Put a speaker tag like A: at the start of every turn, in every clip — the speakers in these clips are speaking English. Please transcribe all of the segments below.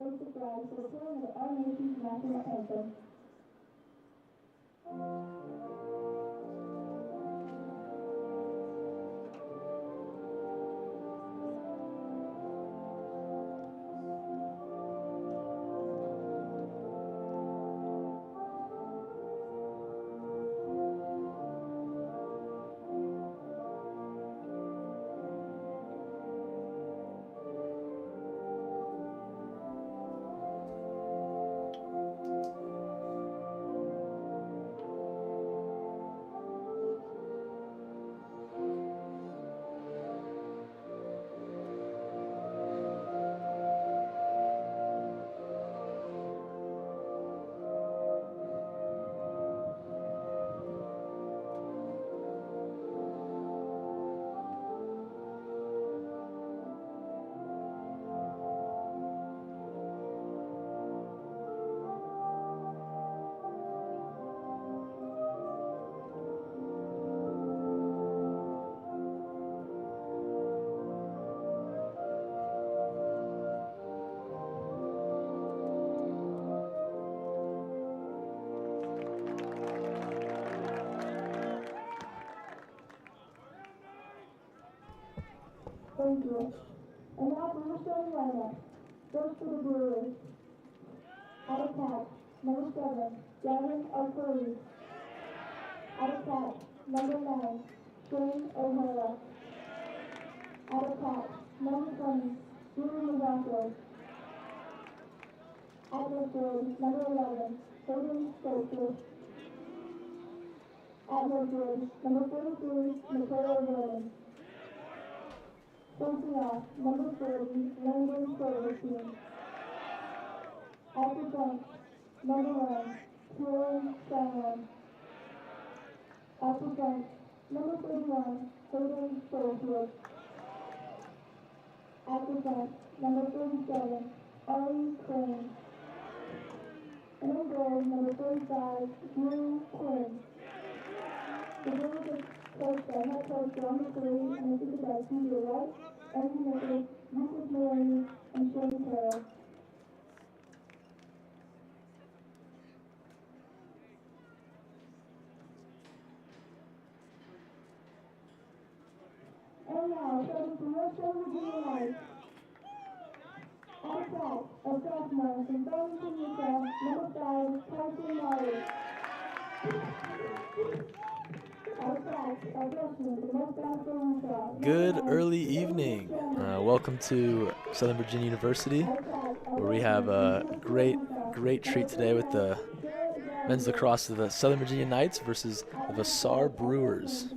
A: Raise the flag for the playing of our nation's national anthem. Thank you. And now for your starting lineup. First for the Brewers. At attack, number 7, Gavin Arcuri. At attack, number 9, Shane O'Hara. At attack, number 20, Brewers of Vassar. At left field, number 11, Hayden Spencer. At left field, number 43, Michaela Williams. Facing off, number 40, Landon Silverstein. At the bench, number 1, Kieran Shannon. At the bench, number 31, Hayden Schofield. At the bench, number 37, Ari Crane. And in goal, number 35, Drew Quinn. The Brewers are coached by head coach John McCurry and assisted by Peter White, Evan Nichols, Lucas Maloney, and Shane Carroll. And now, starting from West Virginia Light. At attack, a sophomore from Burlington, Utah, number 5, Tyson Lowry. At attack, a freshman from West Virginia, Utah.
B: Good early evening. Welcome to Southern Virginia University, where we have a great treat today with the men's lacrosse of the Southern Virginia Knights versus the Vassar Brewers.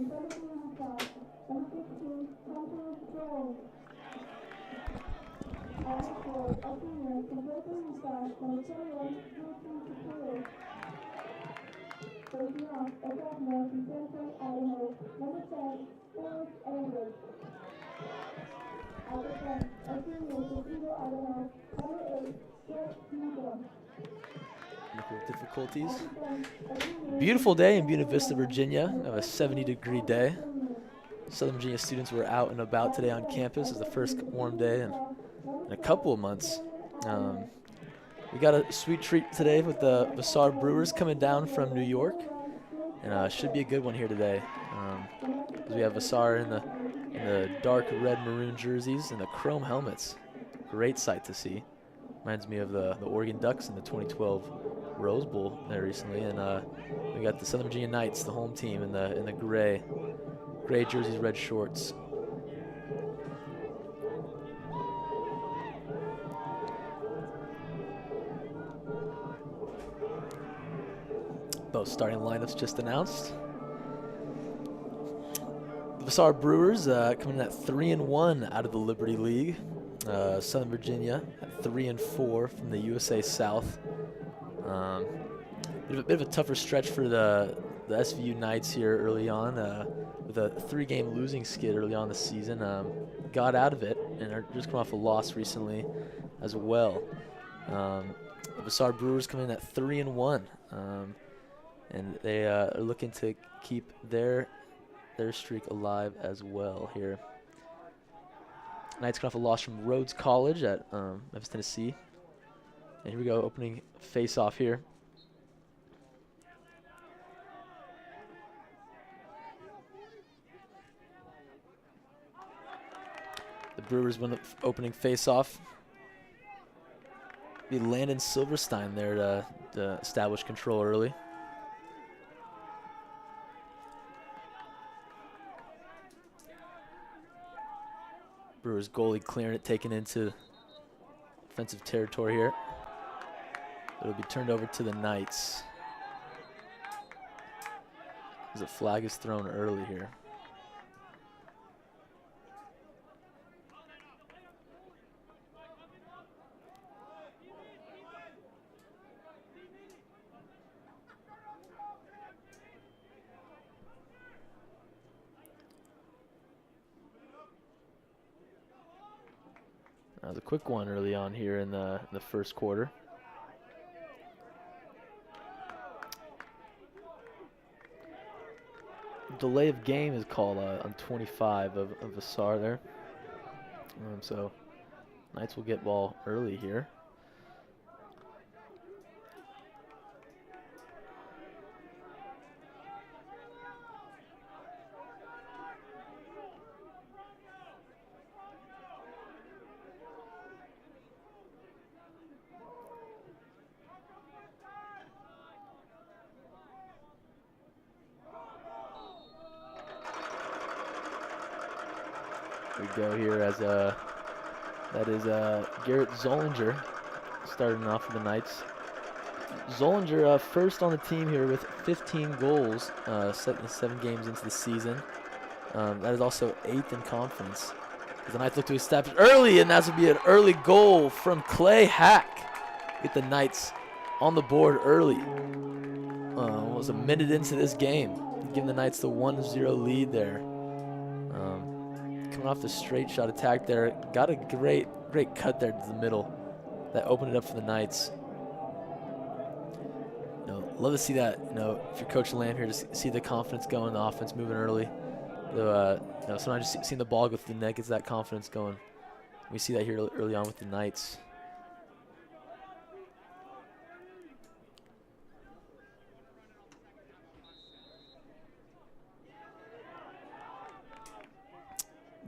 B: Difficulties. Beautiful day in Buena Vista, Virginia. Of a 70-degree day. Southern Virginia students were out and about today on campus. It's the first warm day in a couple of months. We got a sweet treat today with the Vassar Brewers coming down from New York, and should be a good one here today. We have Vassar in the dark red maroon jerseys and the chrome helmets. Great sight to see. Reminds me of the Oregon Ducks in the 2012 Rose Bowl there recently, and we got the Southern Virginia Knights, the home team, in the gray jerseys, red shorts. Both starting lineups just announced. The Vassar Brewers coming in at 3-1 out of the Liberty League. Southern Virginia at 3-4 from the USA South. Bit of a tougher stretch for the SVU Knights here early on, with a 3-game losing skid early on the season. Got out of it and are just come off a loss recently as well. The Vassar Brewers coming in at 3-1, and they are looking to keep their streak alive as well here. Knights coming off a loss from Rhodes College at Memphis, Tennessee. And here we go, opening face-off here. The Brewers win the opening face-off. Be Landon Silverstein there to establish control early. Brewers goalie clearing it, taken into offensive territory here. It'll be turned over to the Knights. As a flag is thrown early here. That was a quick one early on here in the first quarter. Delay of game is called on 25 of Vassar there. So Knights will get ball early here. We go here as that is Garrett Zollinger starting off for the Knights. Zollinger first on the team here with 15 goals, 7 games into the season. That is also 8th in conference. As the Knights look to establish early, and that would be an early goal from Clay Hack. Get the Knights on the board early. Almost a minute into this game, giving the Knights the 1-0 lead there. Coming off the straight shot attack there, got a great cut there to the middle that opened it up for the Knights. Love to see that. If you're Coach Lamb here, just see the confidence going, the offense moving early. Sometimes just seeing the ball go through the net gets that confidence going. We see that here early on with the Knights.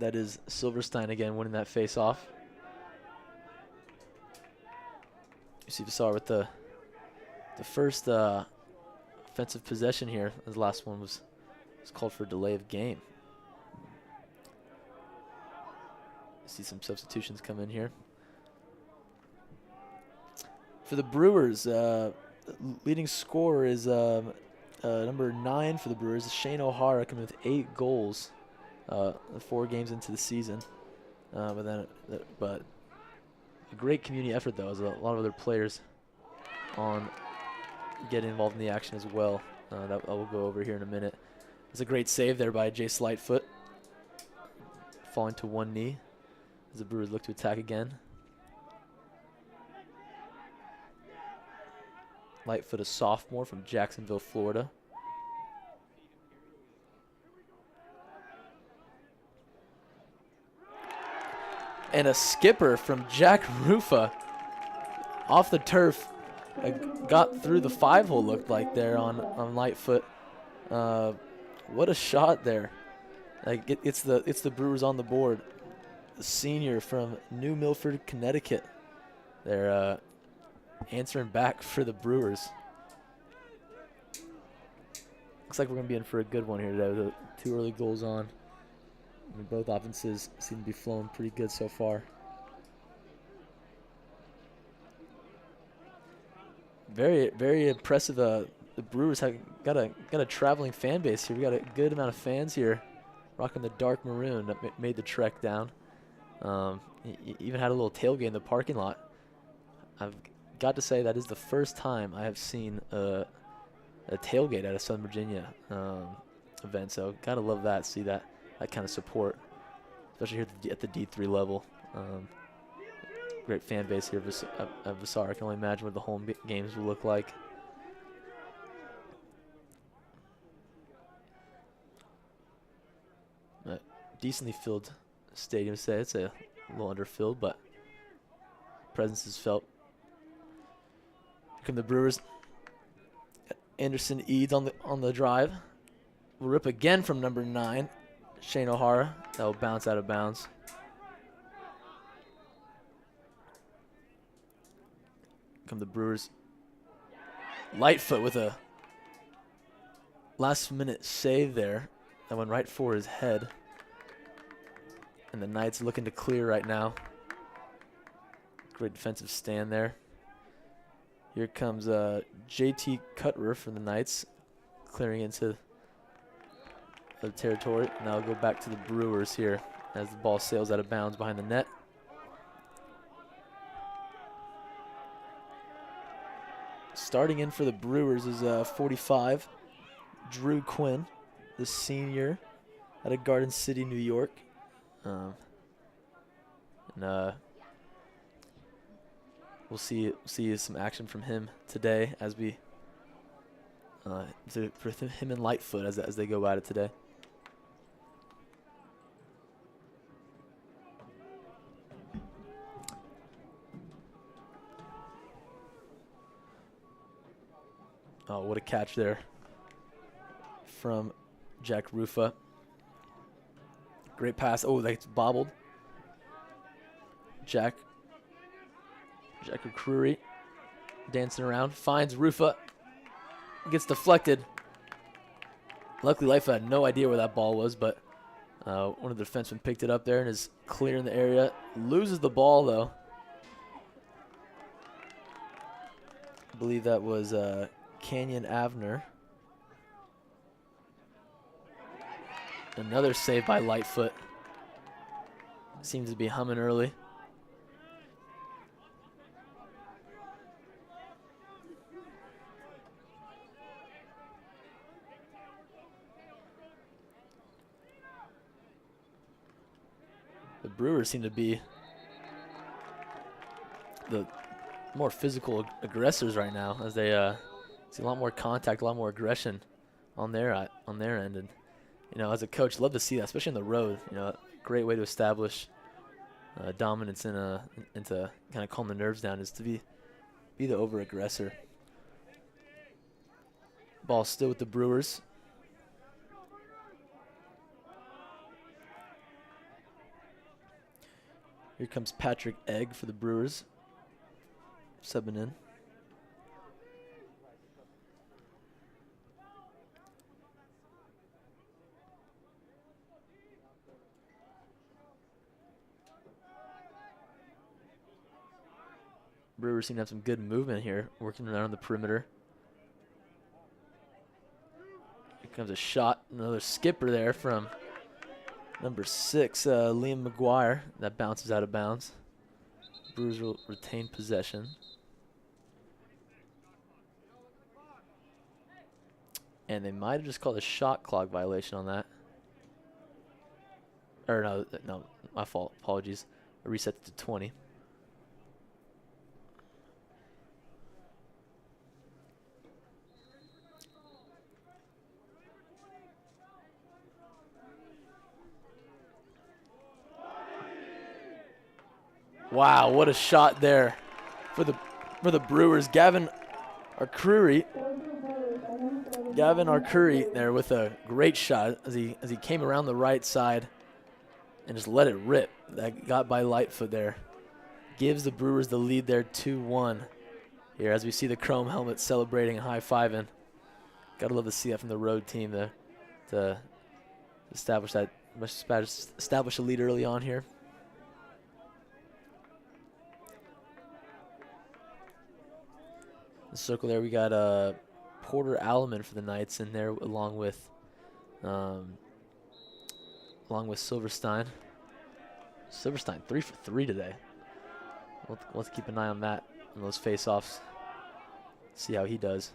B: That is Silverstein again winning that face-off. You see Vassar with the first offensive possession here. The last one was called for a delay of game. See some substitutions come in here. For the Brewers, leading scorer is number 9 for the Brewers, Shane O'Hara, coming with 8 goals. 4 games into the season, but a great community effort though, as a lot of other players get involved in the action as well. That I will go over here in a minute. It's a great save there by Jay Slightfoot, falling to one knee as the Brewers look to attack again. Lightfoot, a sophomore from Jacksonville, Florida. And a skipper from Jack Rufa off the turf. Got through the 5-hole, looked like there on Lightfoot. What a shot there. It's the Brewers on the board. The senior from New Milford, Connecticut. They're answering back for the Brewers. Looks like we're going to be in for a good one here today with 2 early goals on. Both offenses seem to be flowing pretty good so far. Very, very impressive. The Brewers have got a traveling fan base here. We got a good amount of fans here, rocking the dark maroon that made the trek down. Even had a little tailgate in the parking lot. I've got to say that is the first time I have seen a tailgate at a Southern Virginia event. So gotta love that. See that kind of support, especially here at the D3 level. Great fan base here at Vassar. I can only imagine what the home games will look like. Decently filled stadium today. It's a little underfilled, but presence is felt Come the Brewers. Anderson Eads on the drive. Will rip again from number 9, Shane O'Hara. That will bounce out of bounds. Come the Brewers. Lightfoot with a last-minute save there. That went right for his head. And the Knights looking to clear right now. Great defensive stand there. Here comes JT Cutrer from the Knights, clearing into the territory. Now we'll go back to the Brewers here as the ball sails out of bounds behind the net. Starting in for the Brewers is 45, Drew Quinn, the senior out of Garden City, New York. We'll see some action from him today as we for him and Lightfoot as they go at it today. Oh, what a catch there from Jack Rufa. Great pass. Oh, that's bobbled. Jack McCreary dancing around, finds Rufa, gets deflected. Luckily, Lightfoot had no idea where that ball was, but one of the defensemen picked it up there and is clearing the area. Loses the ball, though. I believe that was Canyon Avner. Another save by Lightfoot. Seems to be humming early. The Brewers seem to be the more physical aggressors right now, as they see a lot more contact, a lot more aggression on their end. And you know, as a coach, love to see that, especially on the road. You know, great way to establish dominance and to kind of calm the nerves down is to be the over aggressor. Ball still with the Brewers. Here comes Patrick Egg for the Brewers, subbing in. Brewers seem to have some good movement here, working around the perimeter. Here comes a shot, another skipper there from number 6, Liam McGuire. That bounces out of bounds. Brewers will retain possession. And they might have just called a shot clock violation on that. Or no, my fault. Apologies. I reset it to 20. Wow, what a shot there for the Brewers. Gavin Arcuri there with a great shot as he came around the right side and just let it rip. That got by Lightfoot there. Gives the Brewers the lead there 2-1 here as we see the chrome helmet celebrating and high-fiving. Gotta love to see that from the road team to establish a lead early on here. The circle there, we got Porter Alleman for the Knights in there, along with Silverstein. Silverstein 3 for 3 today. We'll have to keep an eye on that, on those face-offs. See how he does.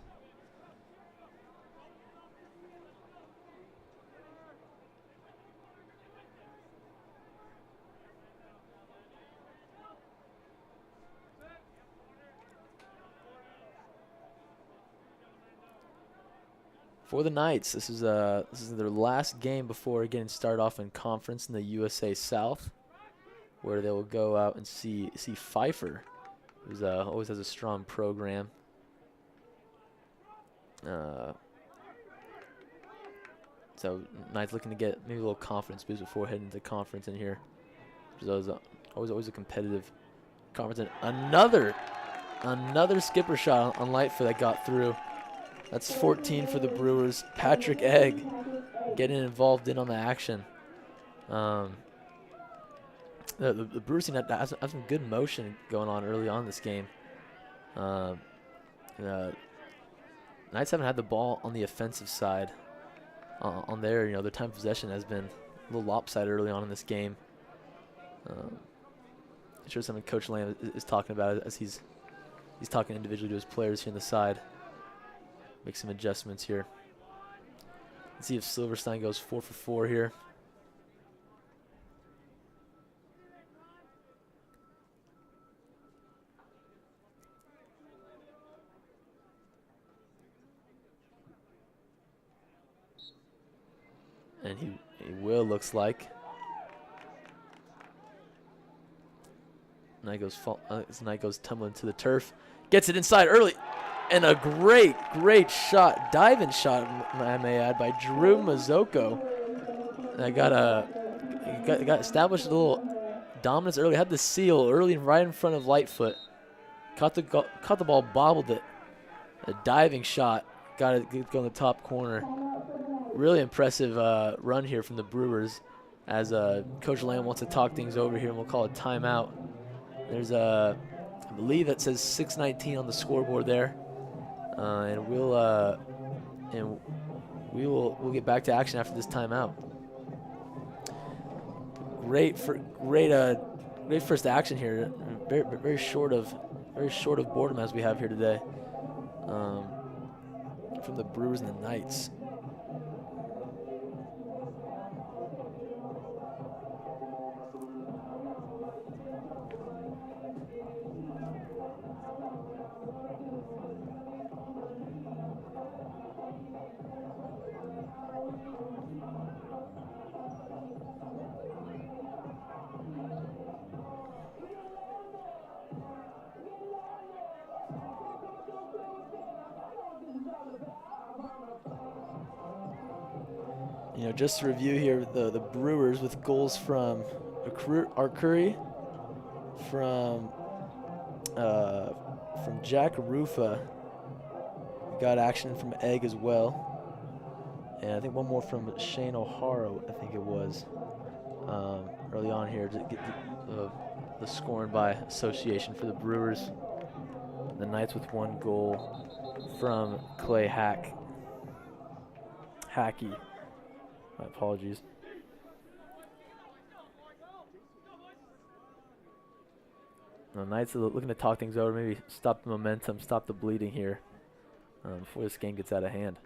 B: For the Knights, this is their last game before getting started off in conference in the USA South, where they will go out and see Pfeiffer, who always has a strong program So Knights looking to get maybe a little confidence boost before heading into conference in here. Which is always a competitive conference. And another skipper shot on Lightfoot that got through. That's 14 for the Brewers. Patrick Egg getting involved in on the action. The Brewers team has some good motion going on early on in this game. Knights haven't had the ball on the offensive side. On their time of possession has been a little lopsided early on in this game. I'm sure something Coach Lamb is talking about as he's talking individually to his players here on the side. Make some adjustments here. Let's see if Silverstein goes 4 for 4 here. And he will, looks like. Knight goes tumbling to the turf. Gets it inside early. And a great shot, diving shot, I may add, by Drew Mazzocco. And I got established a little dominance early. Had the seal early right in front of Lightfoot. Caught the ball, bobbled it. A diving shot. Got it go in the top corner. Really impressive run here from the Brewers as Coach Lamb wants to talk things over here, and we'll call a timeout. There's I believe that says 6:19 on the scoreboard there, and we'll get back to action after this timeout. Great first action here. Very short of boredom as we have here today from the Brewers and the Knights. Just to review here, the Brewers with goals from Arcuri, from Jack Rufa. Got action from Egg as well, and I think one more from Shane O'Hara. I think it was early on here to get the scoring by association for the Brewers. The Knights with one goal from Clay Hackey. My apologies. The Knights are looking to talk things over, maybe stop the momentum, stop the bleeding here before this game gets out of hand.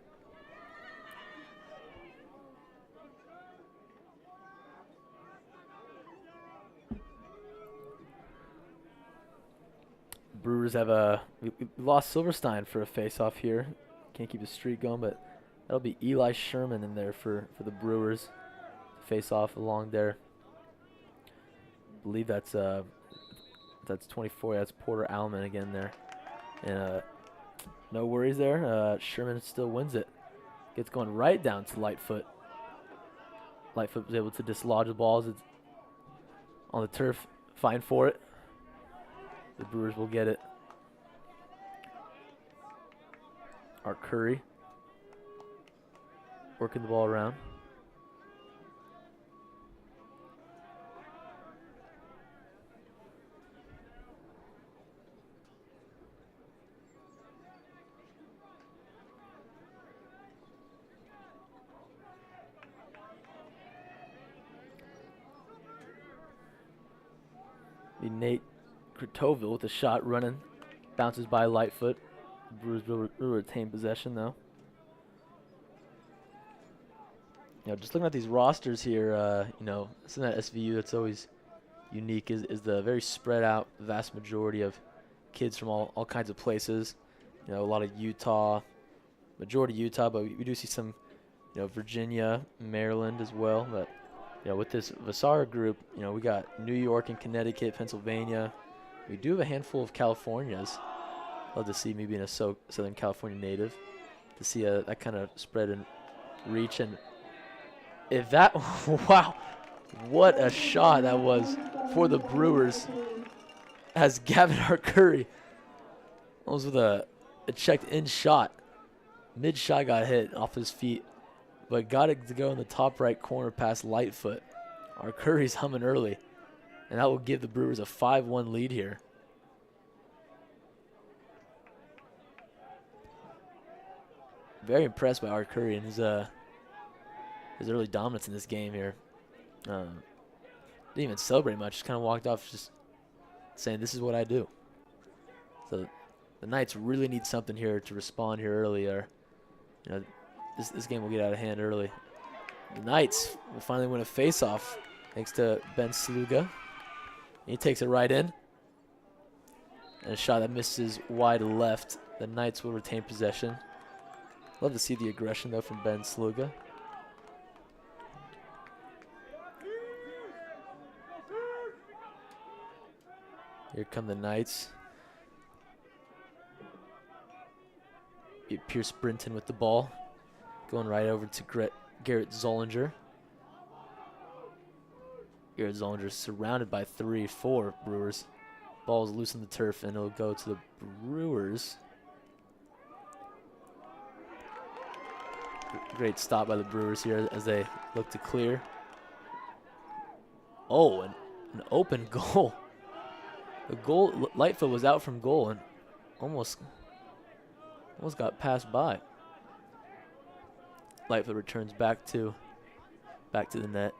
B: Brewers have we lost Silverstein for a face-off here. Can't keep the streak going, but that'll be Eli Sherman in there for the Brewers to face off along there. I believe that's 24. That's Porter Allman again there. And no worries there. Sherman still wins it. Gets going right down to Lightfoot. Lightfoot was able to dislodge the balls. It's on the turf. Fine for it. The Brewers will get it. Arcuri working the ball around. Nate Kritoville with a shot running. Bounces by Lightfoot. Brewers will retain possession though. Just looking at these rosters here, something at SVU that's always unique is the very spread out vast majority of kids from all kinds of places. A lot of majority Utah, but we do see some, Virginia, Maryland as well. But, with this Vassar group, we got New York and Connecticut, Pennsylvania. We do have a handful of Californias. Love to see me being a Southern California native. to see that kind of spread and reach. And if that, wow, what a shot that was for the Brewers, as Gavin Arcuri almost with a checked in shot. Mid shot got hit off his feet, but got it to go in the top right corner past Lightfoot. Arcuri's humming early, and that will give the Brewers a 5-1 lead here. Very impressed by Arcuri and his early dominance in this game here. Didn't even celebrate much, just kind of walked off just saying, this is what I do. So the Knights really need something here to respond here early, or this game will get out of hand early. The Knights will finally win a face-off thanks to Ben Sluga. He takes it right in. And a shot that misses wide left. The Knights will retain possession. Love to see the aggression, though, from Ben Sluga. Here come the Knights. Pierce Brinton with the ball. Going right over to Garrett Zollinger. Garrett Zollinger surrounded by 3-4 Brewers. Ball's loose on the turf, and it'll go to the Brewers. Great stop by the Brewers here as they look to clear. Oh, an open goal. The goal, Lightfoot was out from goal and almost got passed by. Lightfoot returns back to the net.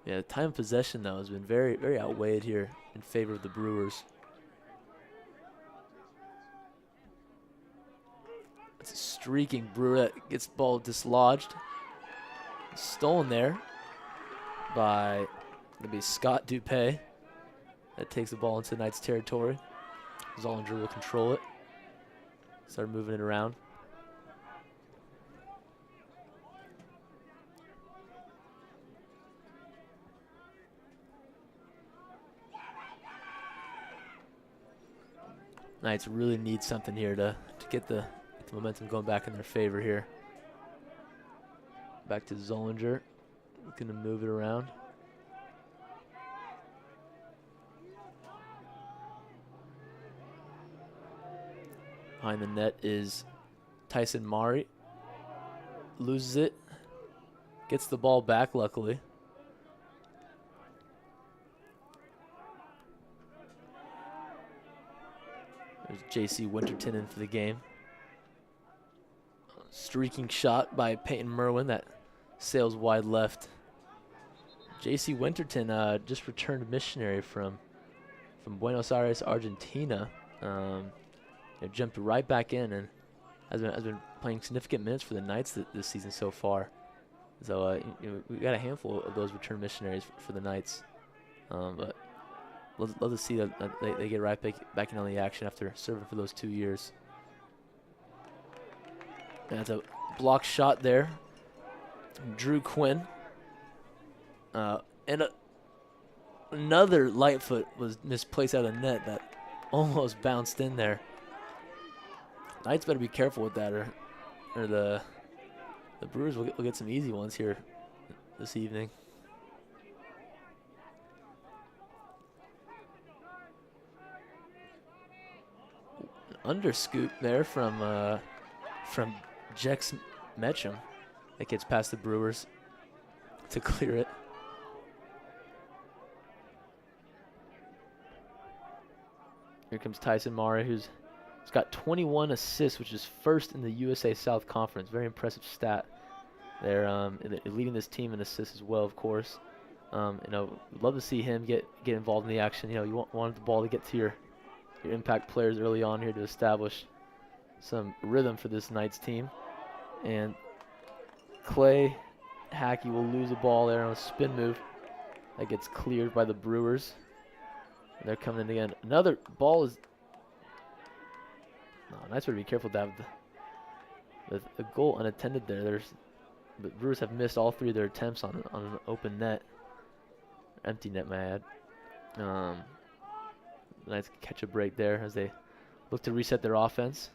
B: Yeah, the time of possession, though, has been very, very outweighed here in favor of the Brewers. It's a streaking Brewer that gets the ball dislodged. Stolen there by, it'll be Scott Dupay. That takes the ball into Knights territory. Zollinger will control it. Start moving it around. Knights really need something here to get the momentum going back in their favor here. Back to Zollinger. Looking to move it around. Behind the net is Tyson Mari. Loses it. Gets the ball back, luckily. There's J.C. Winterton in for the game. Streaking shot by Peyton Merwin that sails wide left. J.C. Winterton just returned missionary from Buenos Aires, Argentina. Jumped right back in and has been playing significant minutes for the Knights this season so far. So we got a handful of those return missionaries for the Knights. But love to see that they get right back in on the action after serving for those 2 years. And that's a block shot there. Drew Quinn. And another Lightfoot was misplaced out of the net that almost bounced in there. Knights better be careful with that, or the Brewers will get some easy ones here this evening. An underscoop there from Jex Metcham. That gets past the Brewers to clear it. Here comes Tyson Mara, who's got 21 assists, which is first in the USA South Conference. Very impressive stat. They're leading this team in assists as well, of course. Love to see him get involved in the action. You wanted the ball to get to your impact players early on here to establish some rhythm for this Knights team. And Clay Hackey will lose a ball there on a spin move. That gets cleared by the Brewers. And they're coming in again. Another ball is... No, Knights better be careful to have the goal unattended there. The Brewers have missed all 3 of their attempts on an open net. Empty net, may I add. The Knights catch a break there as they look to reset their offense.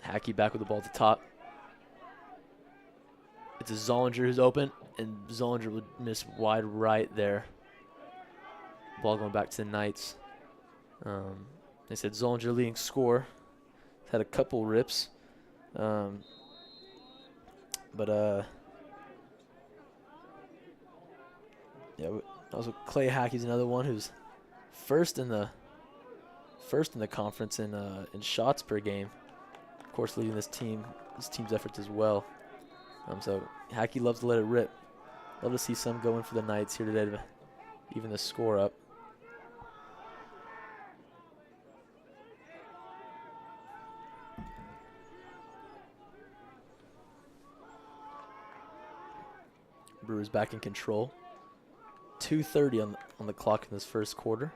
B: Hackey back with the ball at the top. It's a Zollinger who's open, and Zollinger would miss wide right there. Ball going back to the Knights. They said Zollinger leading scorer. Had a couple rips. Yeah, also Clay Hackey's another one who's first in the conference in shots per game. Of course, leading this team's efforts as well. So Hackey loves to let it rip. Love to see some going for the Knights here today to even the score up. Brewers back in control. 2:30 on the clock in this first quarter.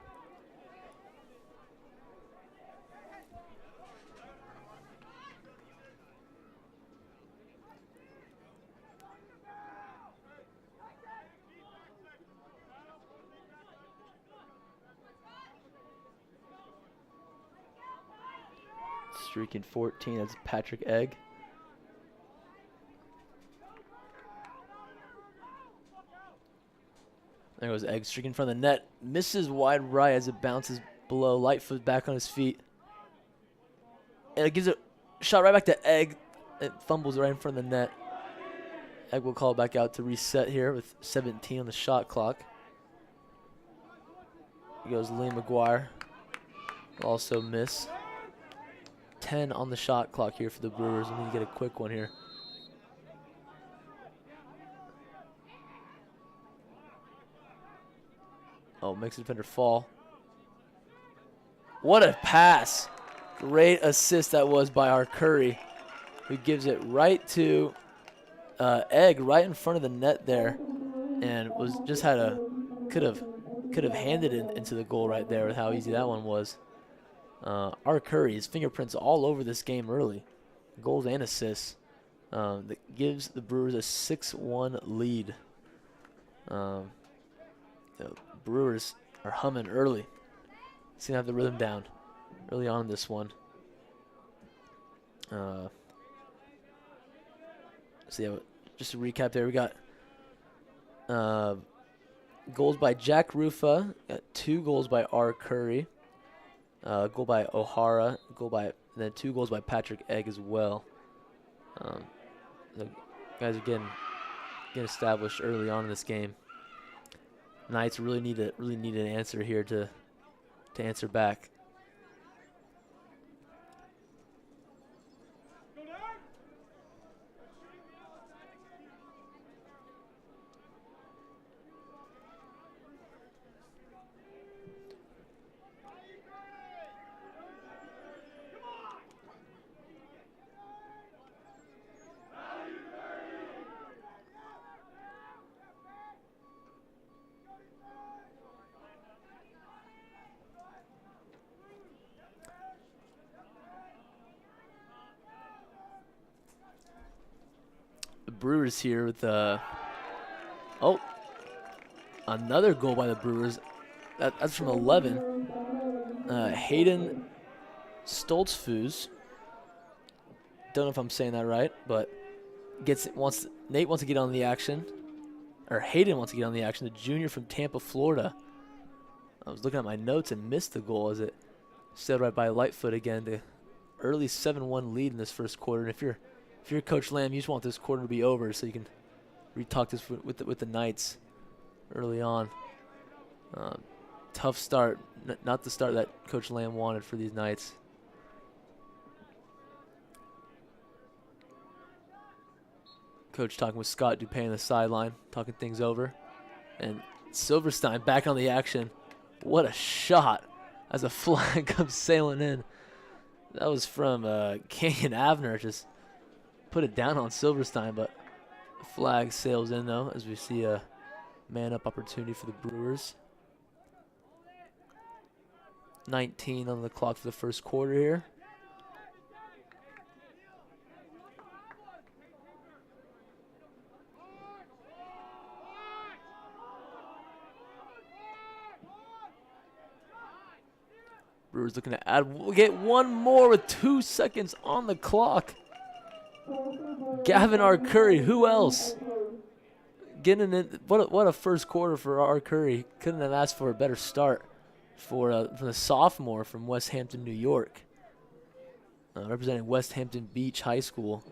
B: Streaking 14, that's Patrick Egg. There goes Egg streaking in front of the net. Misses wide right as it bounces below. Lightfoot back on his feet. And it gives a shot right back to Egg. It fumbles right in front of the net. Egg will call it back out to reset here with 17 on the shot clock. Here goes Lee McGuire. Also miss. 10 on the shot clock here for the Brewers. We need to get a quick one here. Oh, makes the defender fall. What a pass. Great assist that was by our Curry, who gives it right to Egg right in front of the net there, and was just could have handed it into the goal right there with how easy that one was. Our Curry, his fingerprints all over this game early, goals and assists. That gives the Brewers a 6-1 lead. The Brewers are humming early. Seem to have the rhythm down early on in this one. So yeah, just to recap there, we got goals by Jack Rufa, got 2 goals by R. Curry, goal by O'Hara, and then 2 goals by Patrick Egg as well. The guys are getting established early on in this game. Knights really need an answer here to answer back. Brewers here with another goal by the Brewers. That's from 11. Hayden Stoltzfus. Don't know if I'm saying that right, but Nate wants to get on the action, or Hayden wants to get on the action. The junior from Tampa, Florida. I was looking at my notes and missed the goal as it sailed right by Lightfoot again. The early 7-1 lead in this first quarter. And if you're Coach Lamb, you just want this quarter to be over so you can retalk this with the Knights early on. Tough start, not the start that Coach Lamb wanted for these Knights. Coach talking with Scott Dupay on the sideline, talking things over. And Silverstein back on the action. What a shot as a flag comes sailing in. That was from Kenyon Avner, just put it down on Silverstein, but the flag sails in though as we see a man-up opportunity for the Brewers. 19 on the clock for the first quarter here. Brewers looking to add. We'll get one more with 2 seconds on the clock. Gavin R. Curry, who else? Getting in. What a first quarter for R. Curry. Couldn't have asked for a better start for the sophomore from West Hampton, New York, representing West Hampton Beach High School.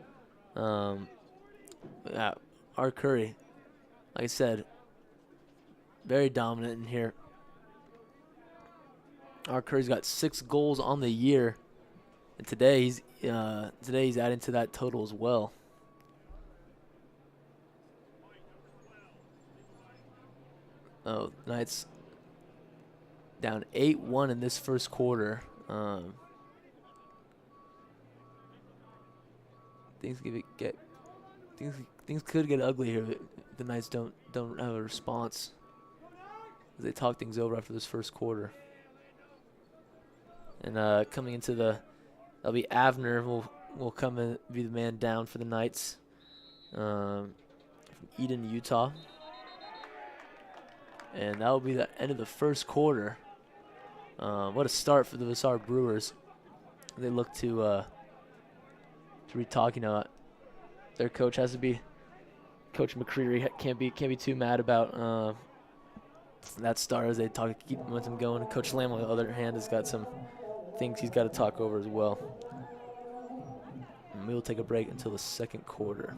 B: Yeah, R. Curry, like I said, very dominant in here. R. Curry's got 6 goals on the year, and today he's adding to that total as well. Oh, Knights down 8-1 in this first quarter. Things could get ugly here if the Knights don't have a response, as they talk things over after this first quarter. And coming into that'll be Avner will come and be the man down for the Knights, from Eden, Utah. And that will be the end of the first quarter. What a start for the Vassar Brewers. They look to re-talk. You know, their coach has to be, Coach McCreary can't be too mad about that start, as they talk, keep momentum going. Coach Lamb, on the other hand, has got some things he's got to talk over as well. And we will take a break until the second quarter.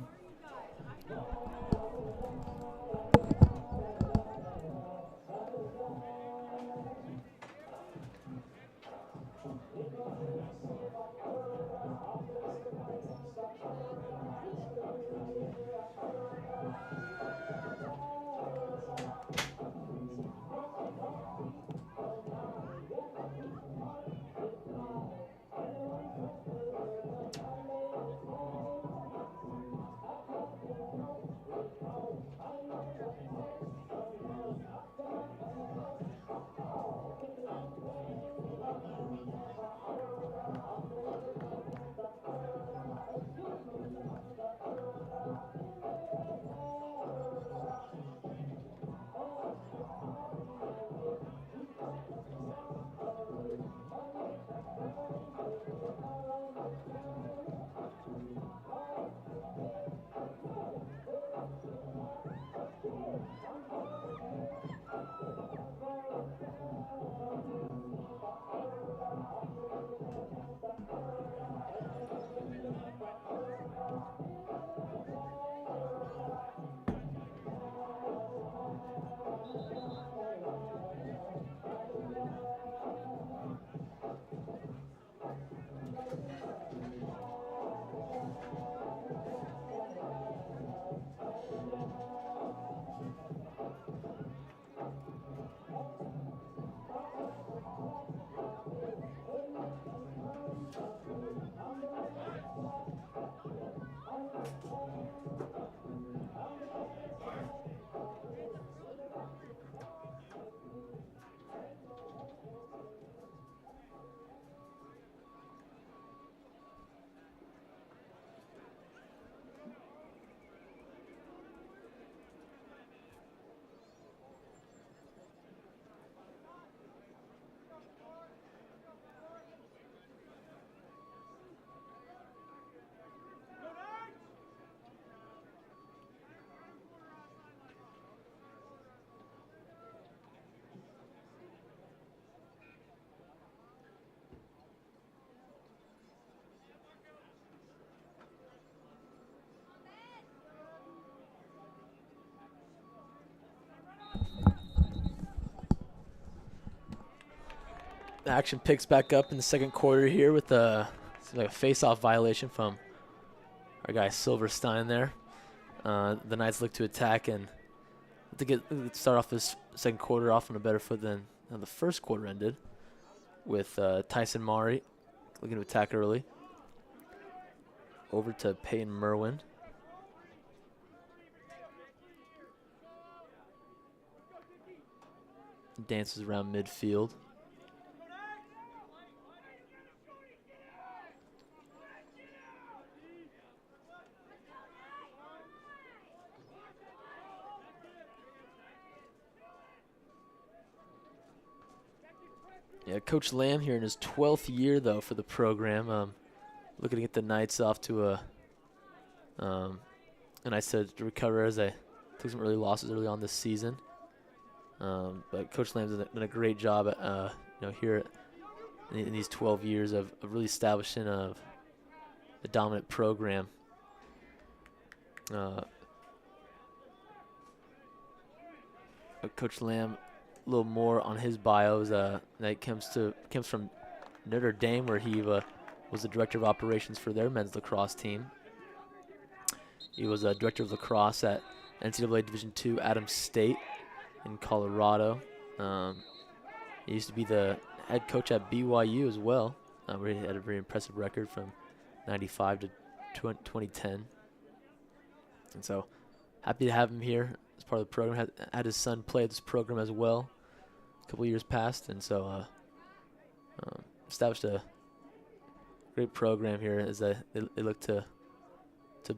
B: Action picks back up in the second quarter here with a face-off violation from our guy Silverstein there. The Knights look to attack and start off this second quarter off on a better foot than the first quarter ended, with Tyson Maury looking to attack early. Over to Peyton Merwin. Dances around midfield. Yeah, Coach Lamb here in his 12th year, though, for the program. Looking to get the Knights off to a nice to recover as they took some early losses early on this season. But Coach Lamb's done a great job at, here in these 12 years of really establishing a dominant program. Coach Lamb, a little more on his bios. That comes from Notre Dame, where he was the director of operations for their men's lacrosse team. He was a director of lacrosse at NCAA Division II Adams State in Colorado. He used to be the head coach at BYU as well, where he had a very impressive record from 95 to 2010. And so happy to have him here as part of the program. Had his son play this program as well a couple years past, and so established a great program here as they look to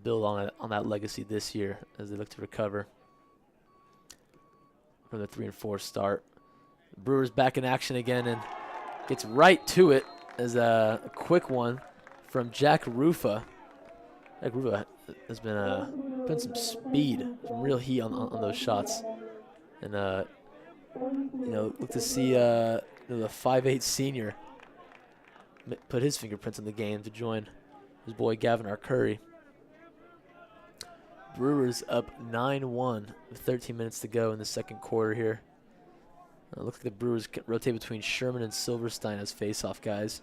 B: build on that legacy this year as they look to recover from the 3-4 start. Brewers back in action again and gets right to it as a quick one from Jack Rufa. Jack Rufa has been some speed, some real heat on those shots, and look to see the 5'8" senior put his fingerprints in the game to join his boy Gavin Arcuri. Brewers up 9-1 with 13 minutes to go in the second quarter here. Looks like the Brewers rotate between Sherman and Silverstein as face-off guys.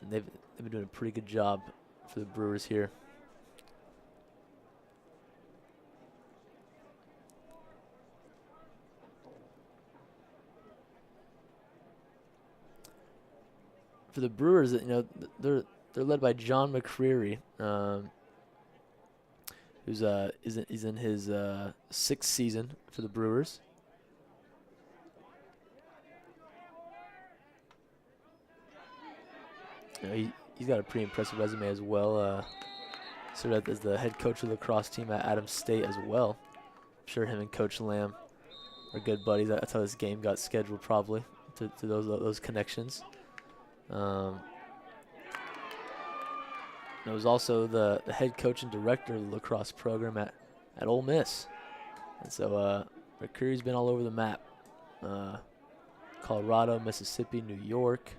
B: They've been doing a pretty good job for the Brewers here. For the Brewers, they're led by John McCreary, who's is in his 6th season for the Brewers. He's got a pretty impressive resume as well. Served as the head coach of the lacrosse team at Adams State as well. I'm sure him and Coach Lamb are good buddies. That's how this game got scheduled, probably, to those connections. It was also the head coach and director of the lacrosse program at Ole Miss. And so McCreary's been all over the map. Colorado, Mississippi, New York.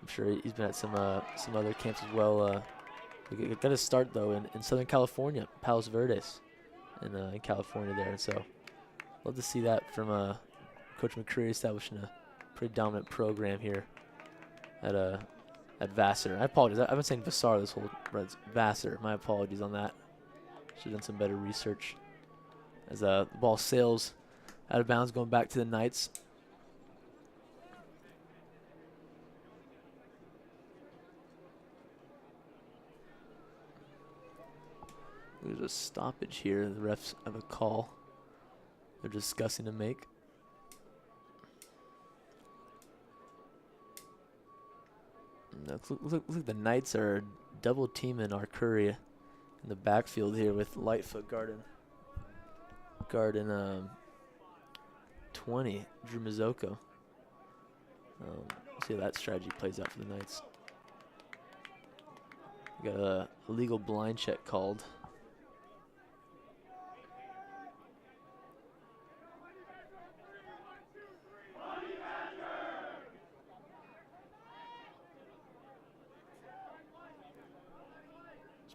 B: I'm sure he's been at some other camps as well. We got to start, though, in Southern California, Palos Verdes in California there. And so love to see that from Coach McCreary establishing a pretty dominant program here at Vassar. I apologize. I've been saying Vassar this whole run. Vassar. My apologies on that. Should have done some better research. As the ball sails out of bounds, going back to the Knights. There's a stoppage here. The refs have a call they're discussing to make. Looks like the Knights are double teaming Arcuri in the backfield here with Lightfoot guarding 20, Drew Mizzoko. See how that strategy plays out for the Knights. We got a illegal blind check called.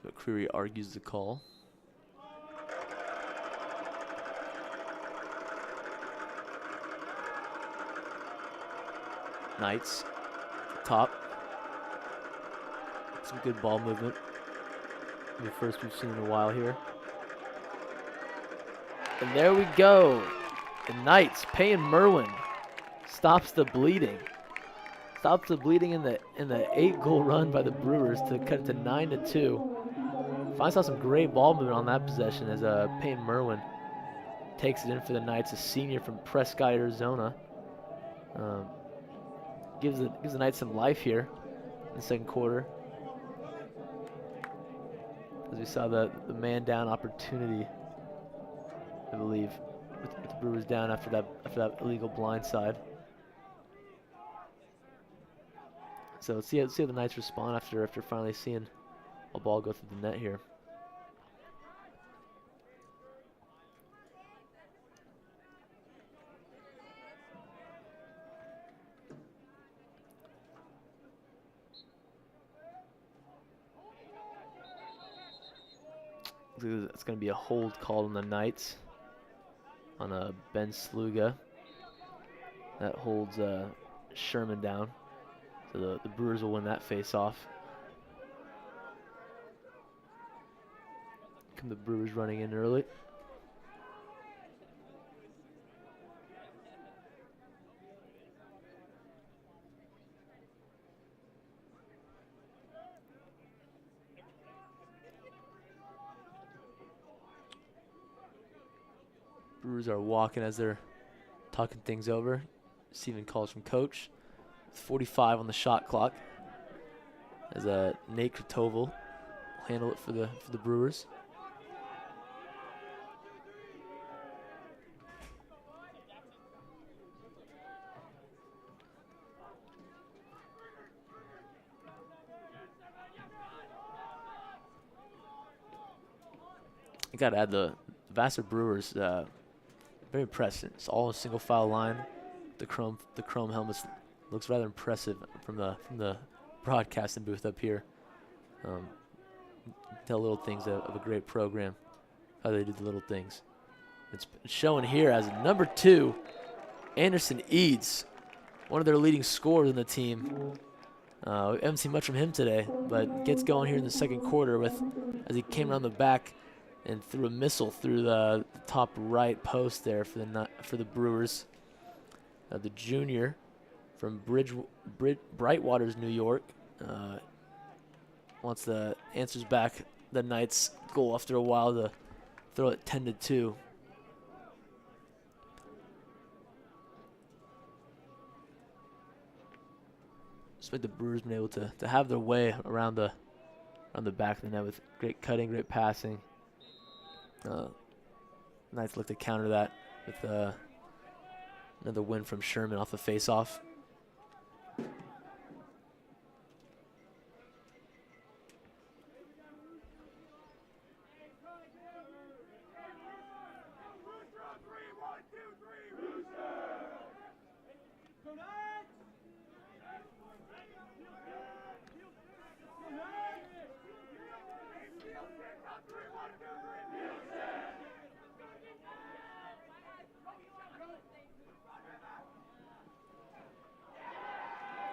B: McCreary argues the call. Knights, top. Some good ball movement. The first we've seen in a while here. And there we go. The Knights, Payne Merwin stops the bleeding. Stops the bleeding in the 8-goal run by the Brewers to cut it to 9-2. Finally saw some great ball movement on that possession as Payne Merwin takes it in for the Knights, a senior from Prescott, Arizona. Gives the Knights some life here in the second quarter. As we saw the man down opportunity, I believe, with Brewers down after that illegal blindside. So let's see how the Knights respond after finally seeing a ball go through the net here. It's going to be a hold called on the Knights on Ben Sluga. That holds Sherman down. So the Brewers will win that face-off. Come the Brewers running in early. Brewers are walking as they're talking things over. Receiving calls from coach. 45 on the shot clock. As Nate Kratoval will handle it for the Brewers. I gotta add the Vassar Brewers. Very impressive. It's all a single file line. The chrome helmets looks rather impressive from the broadcasting booth up here. Tell little things of a great program. How they do the little things. It's showing here as number 2, Anderson Eads, one of their leading scorers in the team. We haven't seen much from him today, but gets going here in the second quarter as he came around the back and threw a missile through the top right post there for the Brewers. The junior from Brightwaters, New York, wants the answers back the Knights' goal after a while to throw it 10-2. Just like the Brewers been able to have their way around the back of the net with great cutting, great passing. Knights look to counter that with another win from Sherman off the face-off.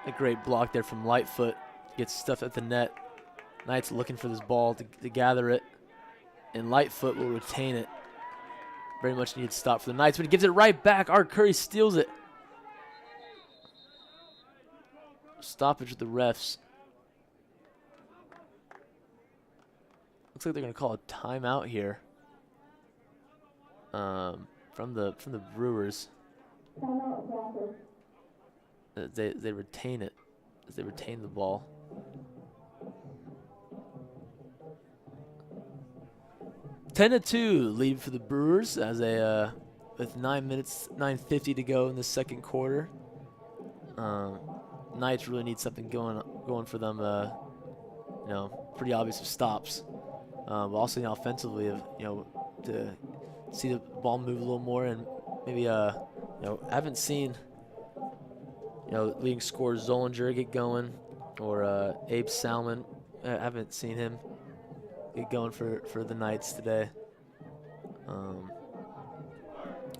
B: A great block there from Lightfoot. Gets stuffed at the net. Knights looking for this ball to gather it. And Lightfoot will retain it. Very much needed stop for the Knights, but he gives it right back. Art Curry steals it. Stoppage with the refs. Looks like they're going to call a timeout here from the Brewers. They retain it as they retain the ball. (10-2) lead for the Brewers as they with 9:50 to go in the second quarter. Knights really need something going for them. Pretty obvious of stops, but also offensively to see the ball move a little more and maybe haven't seen leading scorer Zollinger get going or Abe Salmon. I haven't seen him get going for the Knights today.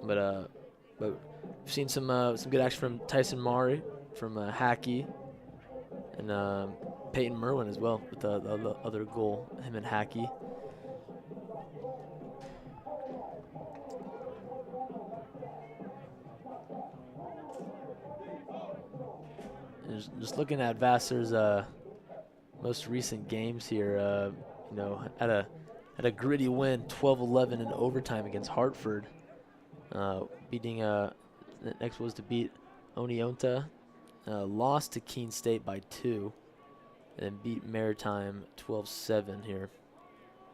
B: But we've seen some good action from Tyson Maury, from Hackey, and Peyton Merwin as well with the other goal, him and Hackey. Just looking at Vassar's most recent games here, had a gritty win, 12-11 in overtime against Hartford. Beating next was to beat Oneonta, lost to Keene State by 2, and then beat Maritime 12-7 here.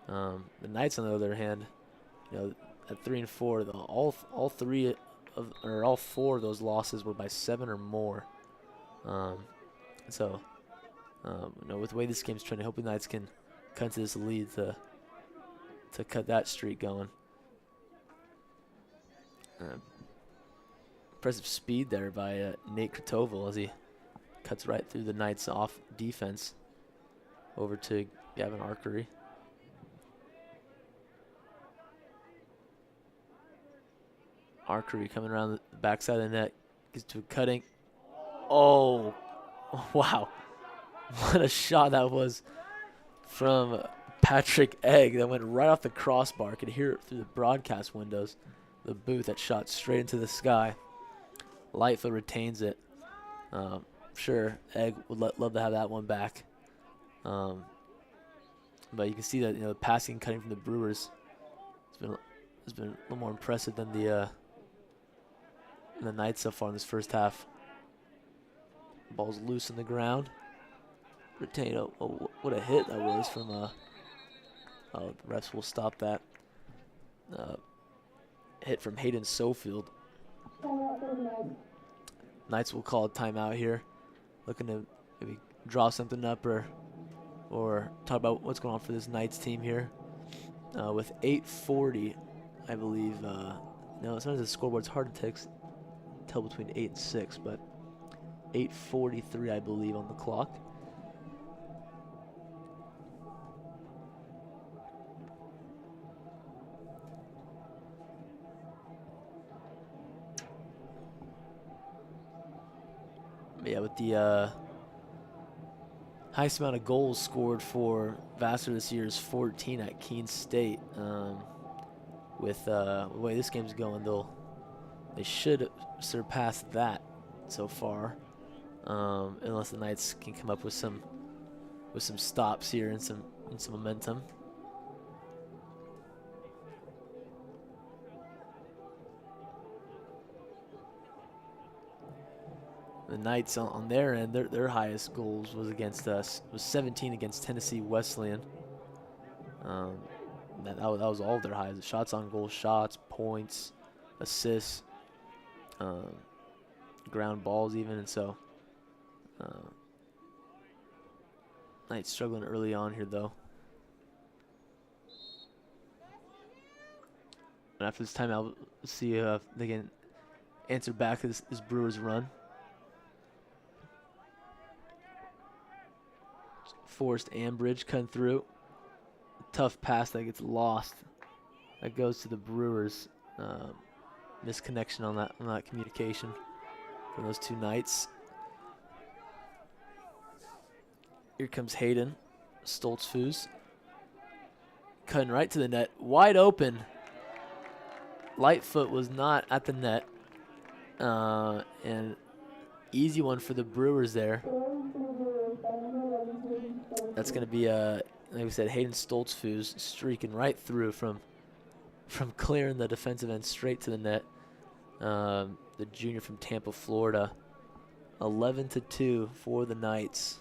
B: The Knights, on the other hand, at 3-4. All four of those losses were by 7 or more. So, with the way this game's trending, hoping Knights can cut to this lead to cut that streak going. Impressive speed there by Nate Kratoval as he cuts right through the Knights off defense over to Gavin Archery. Archery coming around the backside of the net, gets to a cutting. Oh, wow. What a shot that was from Patrick Egg that went right off the crossbar. I could hear it through the broadcast windows. The booth that shot straight into the sky. Lightfoot retains it. Sure, Egg would love to have that one back. But you can see that the passing cutting from the Brewers has been a little more impressive than the Knights so far in this first half. Ball's loose on the ground. Retain. Oh, what a hit that was from. The refs will stop that. Hit from Hayden Sofield. Knights will call a timeout here, looking to maybe draw something up or talk about what's going on for this Knights team here. With 8:40, I believe. Sometimes the scoreboard's hard to tell between 8 and 6, but 8:43, I believe, on the clock. Yeah, with the highest amount of goals scored for Vassar this year is 14 at Keene State. With the way this game's going, they should surpass that so far, unless the Knights can come up with some stops here and some momentum. The Knights on their end, their highest goals was against us was 17 against Tennessee Wesleyan. That was all of their highs: shots on goal, shots, points, assists, ground balls even. And so Knights struggling early on here though. And after this timeout, we'll see if they can answer back this Brewers run. Forrest Ambridge cutting through. Tough pass that gets lost. That goes to the Brewers. Misconnection on that communication from those two Knights. Here comes Hayden Stoltzfus. Cutting right to the net. Wide open. Lightfoot was not at the net. And easy one for the Brewers there. That's going to be, like we said, Hayden Stoltzfus streaking right through from clearing the defensive end straight to the net. The junior from Tampa, Florida. 11-2 for the Knights.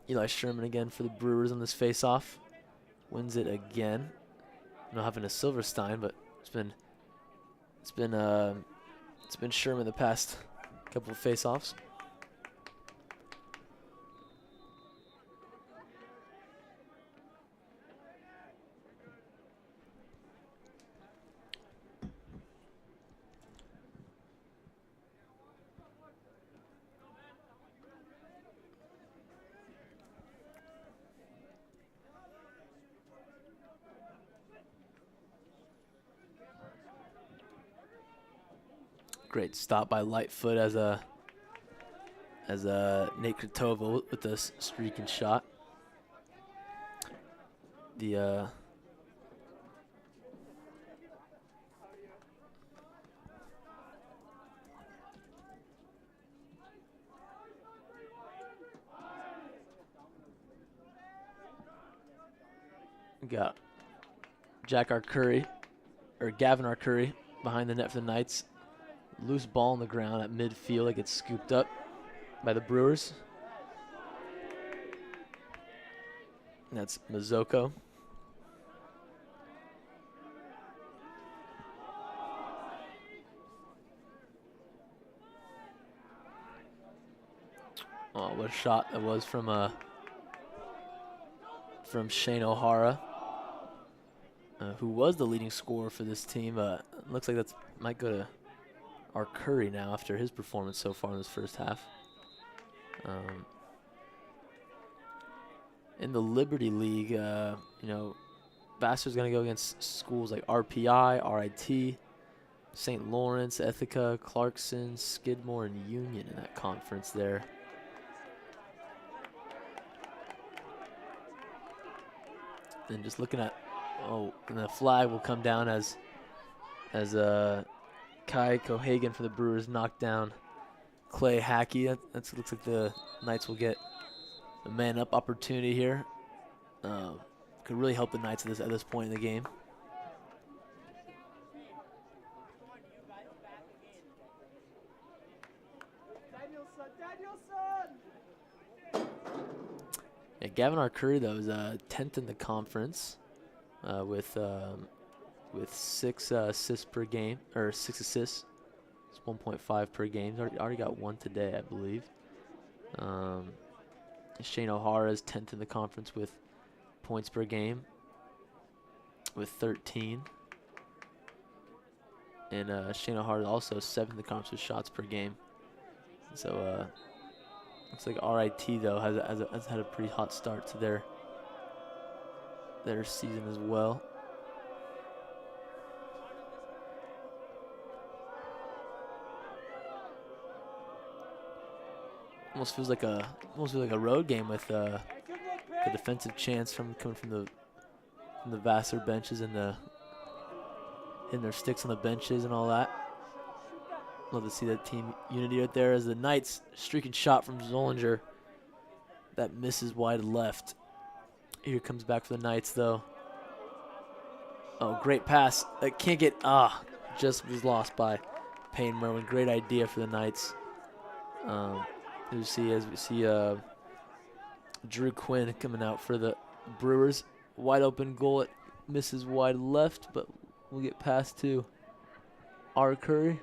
B: Eli Sherman again for the Brewers on this face-off. Wins it again. Not having a Silverstein, but it's been Sherman the past couple of face-offs. Great stop by Lightfoot as Nate Kratoval with this streaking shot. The got Gavin Arcuri behind the net for the Knights. Loose ball on the ground at midfield. It gets scooped up by the Brewers. And that's Mazzocco. Oh, what a shot that was from Shane O'Hara, who was the leading scorer for this team. Looks like that might go to Arcuri now after his performance so far in this first half. In the Liberty League, Vassar's going to go against schools like RPI, RIT, St. Lawrence, Ithaca, Clarkson, Skidmore, and Union in that conference there. And just looking at, and the flag will come down as Kai Cohagen for the Brewers knocked down Clay Hackey. That looks like the Knights will get a man-up opportunity here. Could really help the Knights at this point in the game. Yeah, Gavin Arcuri, though, is 10th in the conference with 6 assists per game, or 6 assists. It's 1.5 per game. He's already got 1 today, I believe. Shane O'Hara is 10th in the conference with points per game with 13. And Shane O'Hara is also 7th in the conference with shots per game. So looks like RIT, though, has had a pretty hot start to their season as well. Almost feels like a road game with the defensive chants coming from the Vassar benches and hitting their sticks on the benches and all that. Love to see that team unity right there as the Knights streaking shot from Zollinger that misses wide left. Here comes back for the Knights, though. Oh, great pass. That can't get, just was lost by Payne Merwin. Great idea for the Knights. As we see Drew Quinn coming out for the Brewers. Wide open goal. It misses wide left, but we'll get past to Arcuri.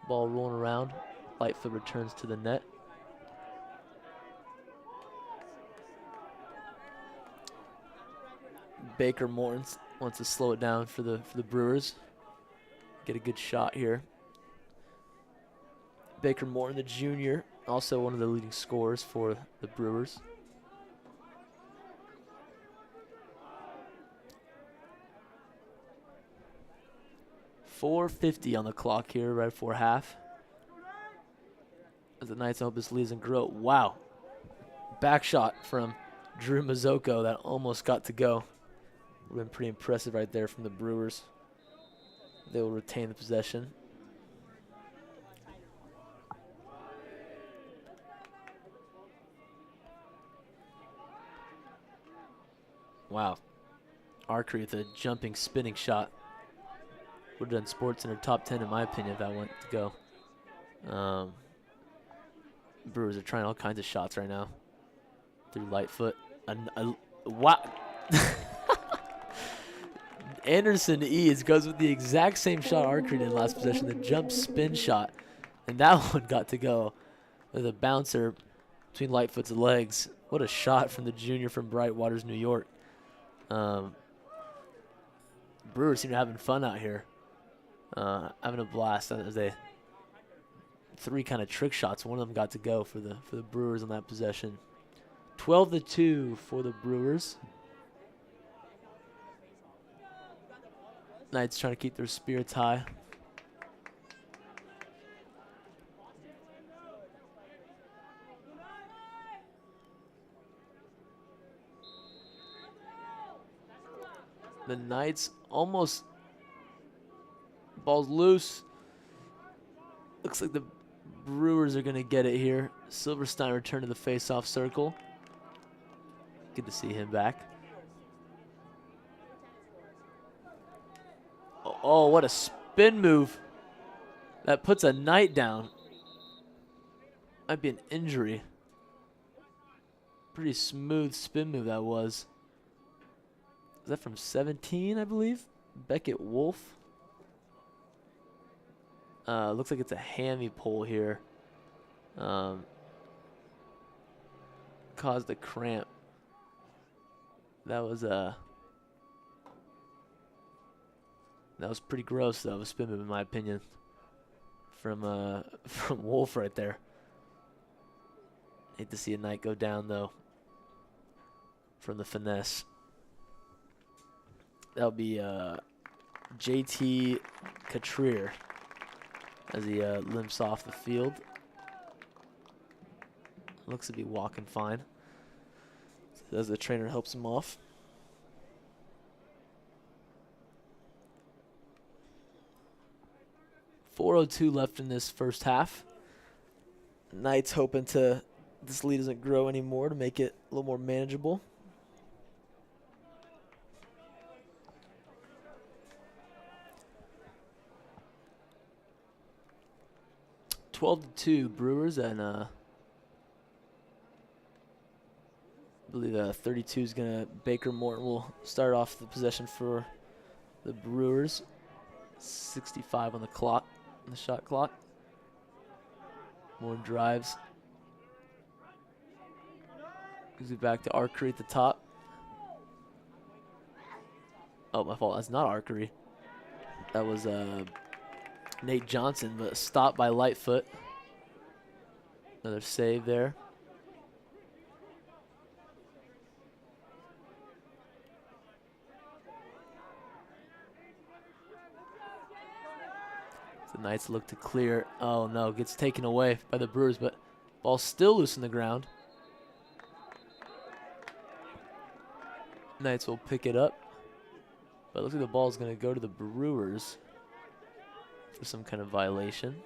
B: Ball rolling around. Lightfoot returns to the net. Baker Morton wants to slow it down for the Brewers. Get a good shot here. Baker Morton, the junior, also one of the leading scorers for the Brewers. .450 on the clock here, right before half. As the Knights hope this lead doesn't grow. Wow. Back shot from Drew Mazzocco that almost got to go. Would have been pretty impressive right there from the Brewers. They will retain the possession. Wow. Arcuri with a jumping, spinning shot. Would have done Sports Center top 10 in my opinion if that went to go. Brewers are trying all kinds of shots right now. Through Lightfoot. Wow. Anderson Eads goes with the exact same shot Arcuri did last possession, the jump spin shot. And that one got to go with a bouncer between Lightfoot's legs. What a shot from the junior from Brightwaters, New York. Brewers seem to be having fun out here. Having a blast as they 3 kind of trick shots. One of them got to go for the Brewers on that possession. 12-2 for the Brewers. Knights trying to keep their spirits high. The Knights almost, ball's loose. Looks like the Brewers are going to get it here. Silverstein returned to the face-off circle. Good to see him back. Oh, what a spin move. That puts a Knight down. Might be an injury. Pretty smooth spin move that was. Is that from 17, I believe? Beckett Wolf. Looks like it's a hammy pull here. Caused a cramp. That was pretty gross though, a spin move in my opinion. From Wolf right there. Hate to see a Knight go down though. From the finesse. That'll be JT Catrier as he limps off the field. Looks to be walking fine as the trainer helps him off. .402 left in this first half. Knights hoping this lead doesn't grow anymore to make it a little more manageable. (12-2) Brewers, and I believe 32 is gonna. Baker Morton will start off the possession for the Brewers. 65 on the clock, on the shot clock. More drives. Gives it back to Archery at the top. Oh, my fault. That's not Archery. That was Nate Johnson, but stopped by Lightfoot. Another save there. The Knights look to clear. Oh no, gets taken away by the Brewers, but ball's still loose in the ground. Knights will pick it up, but it looks like the ball's going to go to the Brewers for some kind of violation.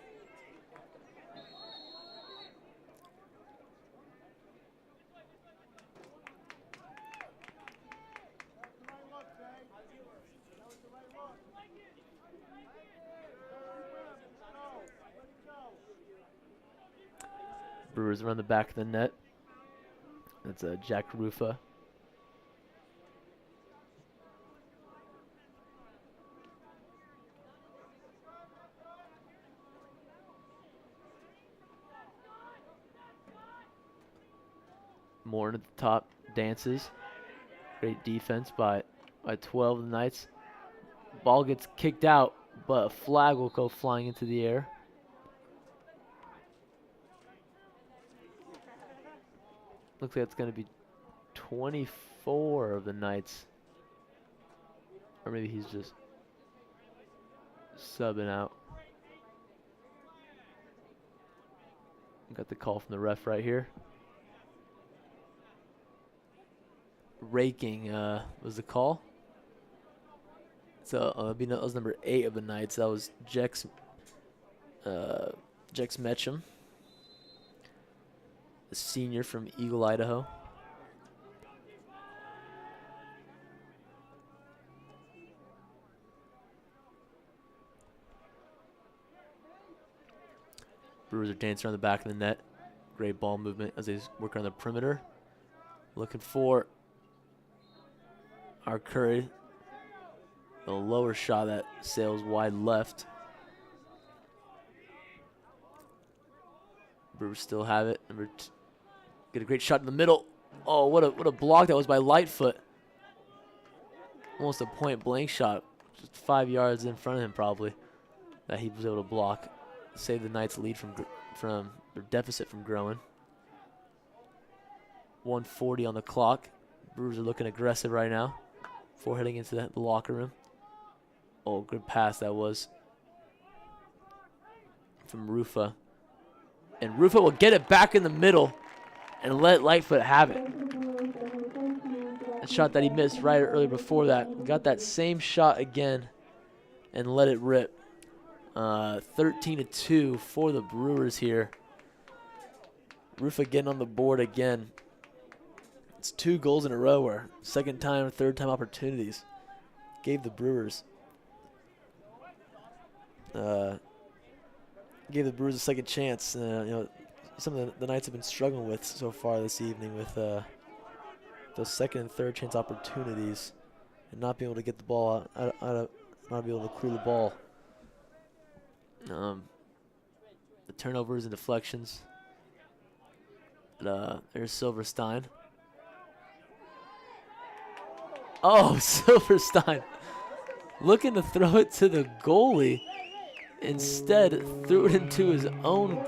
B: Brewers around the back of the net. That's Jack Rufa. Morton at the top, dances. Great defense by 12 of the Knights. Ball gets kicked out, but a flag will go flying into the air. Looks like it's going to be 24 of the Knights. Or maybe he's just subbing out. Got the call from the ref right here. Raking was the call. So that was number 8 of the Knights. That was Jex Metcham, a senior from Eagle, Idaho. Brewers are dancing around the back of the net. Great ball movement as they work on the perimeter. Looking for our Curry. The lower shot that sails wide left. Brewers still have it. Get a great shot in the middle. Oh, what a block that was by Lightfoot. Almost a point blank shot. Just 5 yards in front of him probably that he was able to block. Save the Knights' lead from their deficit from growing. 1:40 on the clock. Brewers are looking aggressive right now before heading into the locker room. Oh, good pass that was from Rufa. And Rufa will get it back in the middle and let Lightfoot have it. A shot that he missed right earlier before that. Got that same shot again and let it rip. 13-2 for the Brewers here. Rufa getting on the board again. It's 2 goals in a row, or second time, third time opportunities. Gave the Brewers a second chance. You know, some of the Knights have been struggling with so far this evening with those second and third chance opportunities and not being able to get the ball not be able to clear the ball. The turnovers and deflections. But, there's Silverstein. Oh, Silverstein looking to throw it to the goalie. Instead, threw it into his own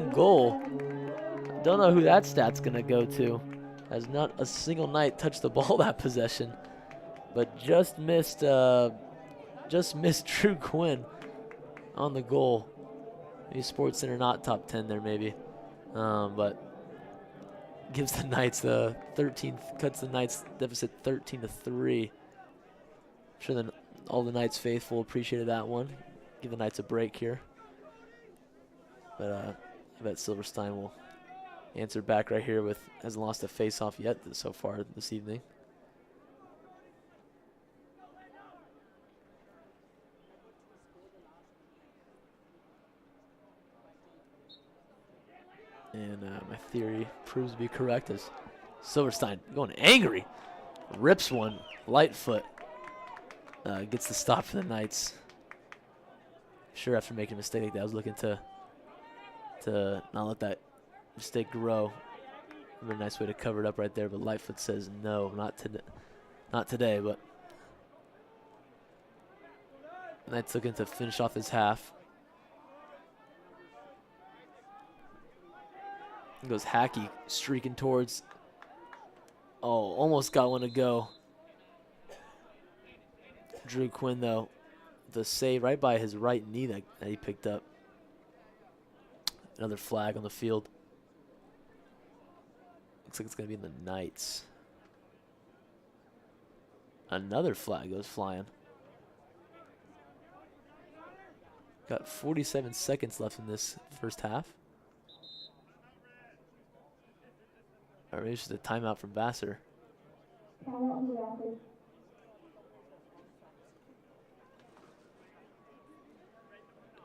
B: goal. Don't know who that stat's gonna go to, as not a single Knight touched the ball that possession, but just missed Drew Quinn on the goal. Maybe Sports Center not top 10 there maybe, but gives the Knights the 13th, cuts the Knights deficit 13-3. I'm sure all the Knights faithful appreciated that one. Give the Knights a break here. But I bet Silverstein will answer back right here with, hasn't lost a face-off yet so far this evening. And my theory proves to be correct as Silverstein going angry. Rips one, light foot. Gets the stop for the Knights. Sure, after making a mistake like that, I was looking to not let that mistake grow. A very nice way to cover it up right there, but Lightfoot says no, not today. But Knights looking to finish off his half. Goes Hackey streaking towards. Oh, almost got one to go. Drew Quinn though, the save right by his right knee that he picked up. Another flag on the field. Looks like it's going to be in the Knights. Another flag goes flying. Got 47 seconds left in this first half. Or maybe it's just a timeout from Vassar.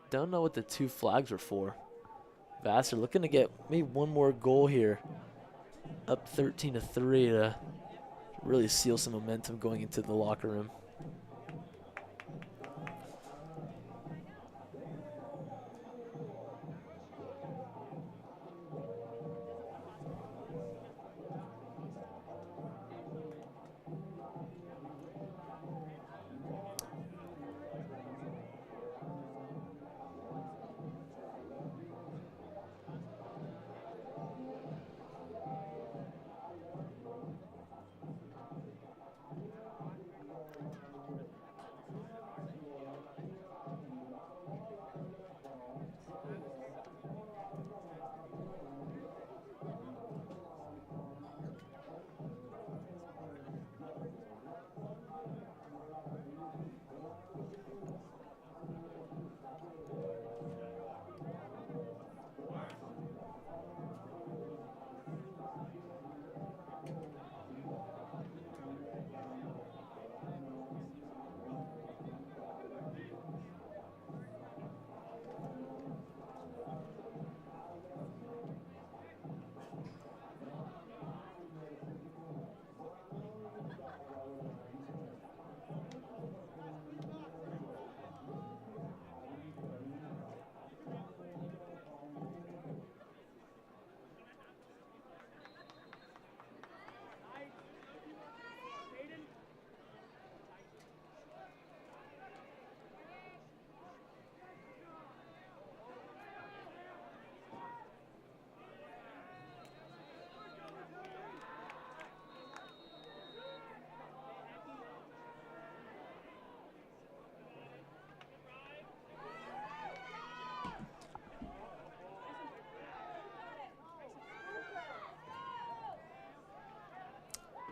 B: Don't know what the 2 flags were for. Vassar looking to get maybe one more goal here. Up 13-3 to really seal some momentum going into the locker room.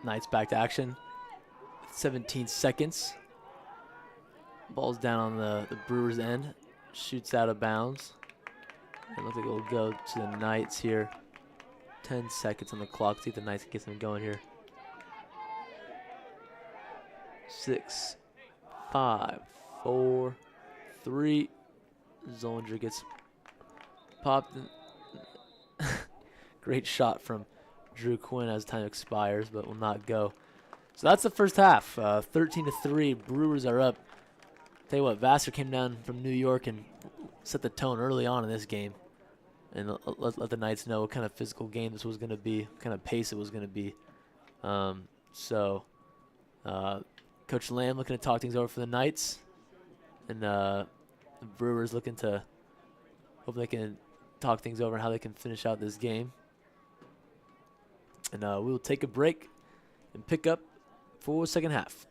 B: Knights back to action. 17 seconds. Ball's down on the Brewers' end. Shoots out of bounds. It looks like it will go to the Knights here. 10 seconds on the clock. See if the Knights can get something going here. 6, 5, 4, 3. Zollinger gets popped. Great shot from Drew Quinn as time expires, but will not go. So that's the first half. 13-3. Brewers are up. Tell you what, Vassar came down from New York and set the tone early on in this game, and let the Knights know what kind of physical game this was going to be, what kind of pace it was going to be. Coach Lamb looking to talk things over for the Knights, and the Brewers looking to hope they can talk things over and how they can finish out this game. And we will take a break and pick up for the second half.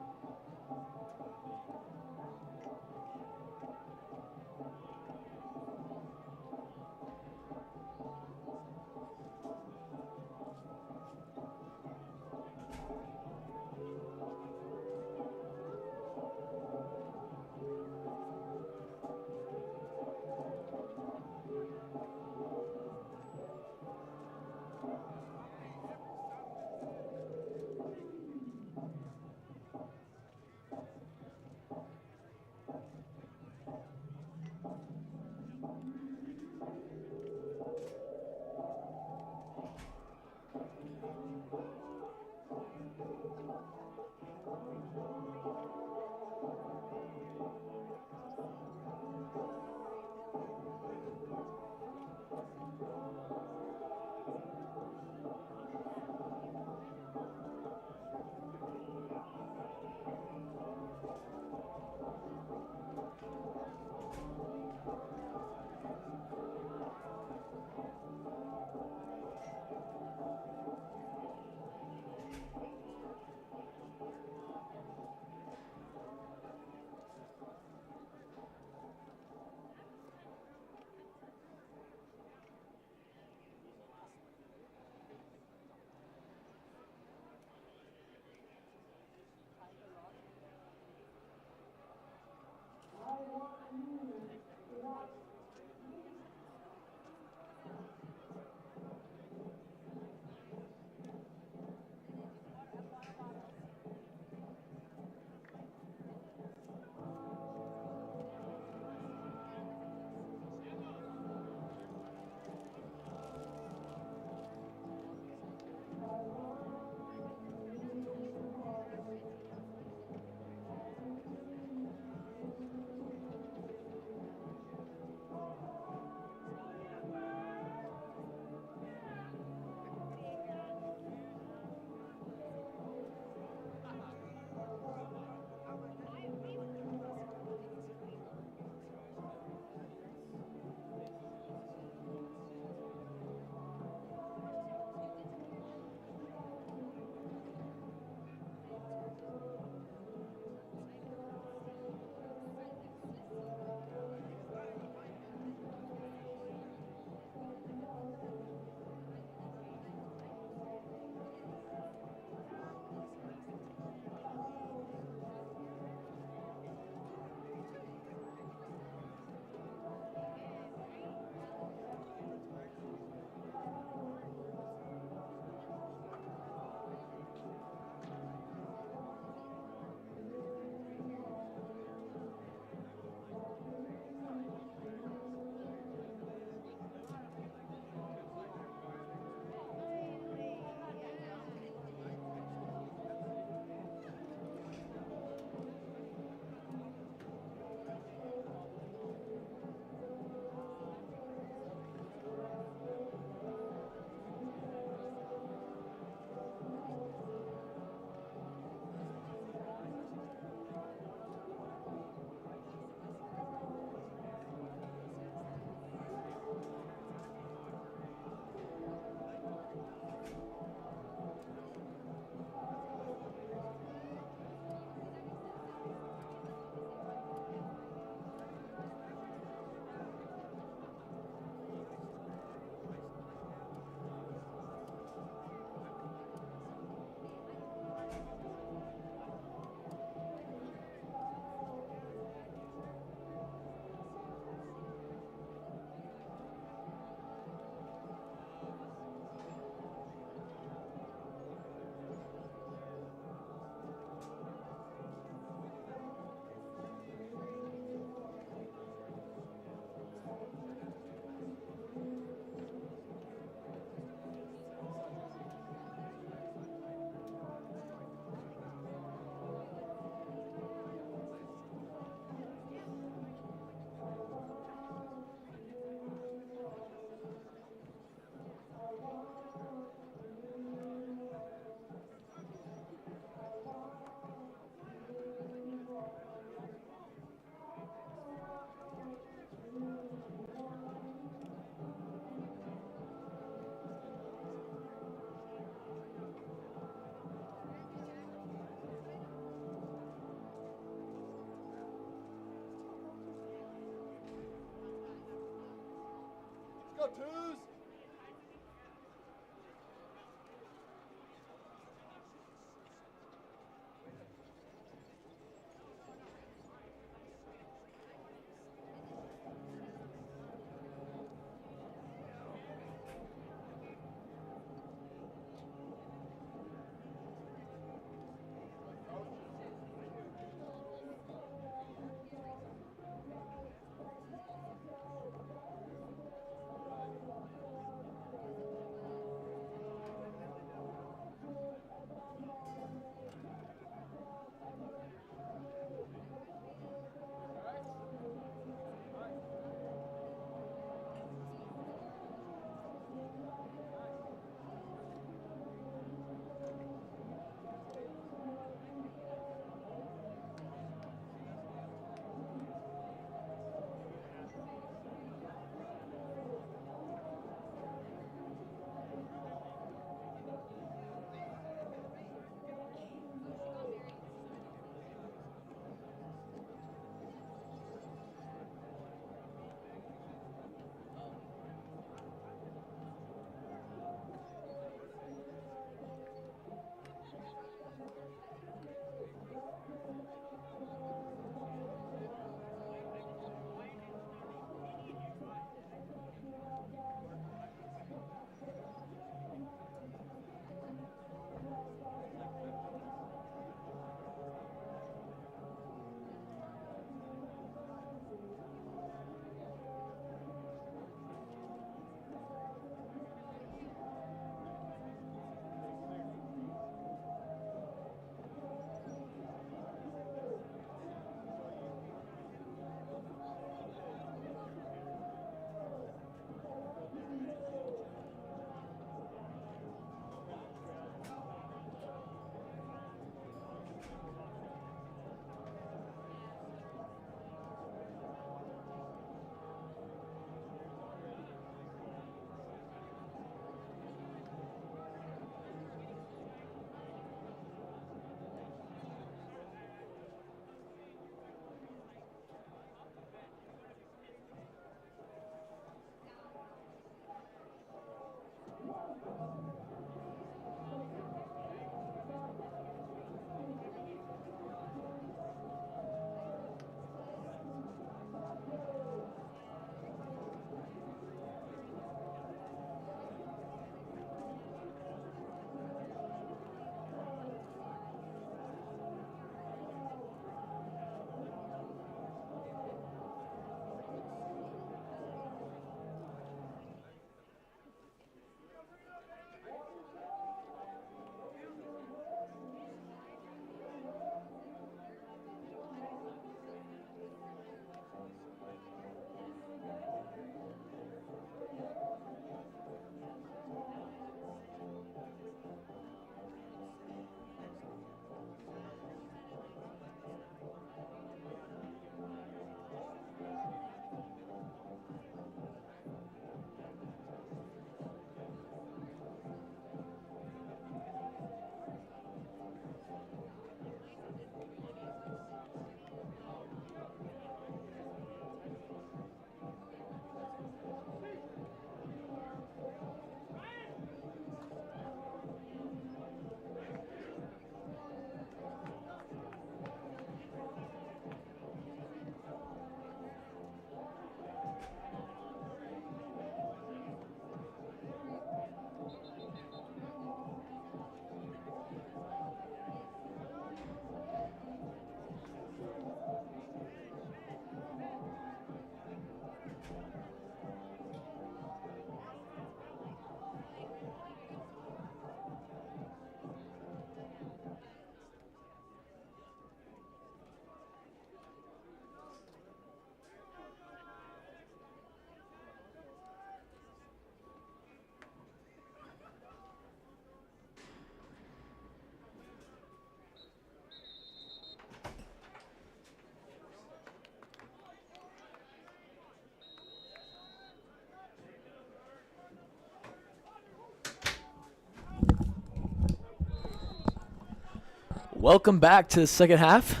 B: Welcome back to the second half.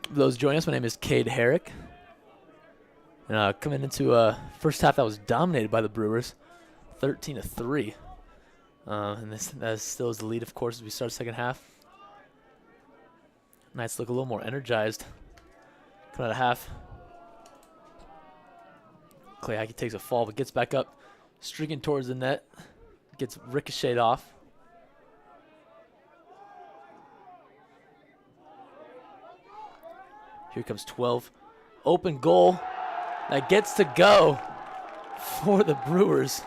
B: For those joining us, my name is Cade Herrick. And coming into first half that was dominated by the Brewers, 13-3. And that still is the lead, of course, as we start second half. Knights look a little more energized. Coming out of half. Clay Hackey takes a fall, but gets back up, streaking towards the net. Gets ricocheted off. Here comes 12. Open goal. That gets to go for the Brewers.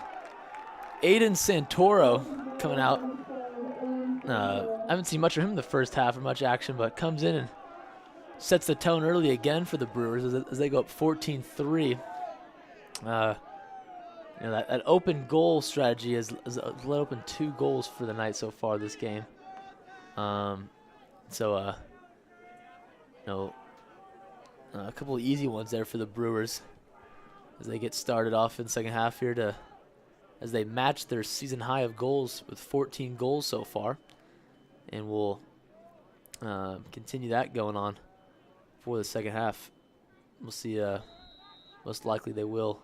B: Aiden Santoro coming out. I haven't seen much of him in the first half or much action, but comes in and sets the tone early again for the Brewers as they go up 14-3. That open goal strategy has let open 2 goals for the Knights so far this game. A couple of easy ones there for the Brewers as they get started off in the second half here as they match their season high of goals with 14 goals so far, and we'll continue that going on for the second half. We'll see. Most likely they will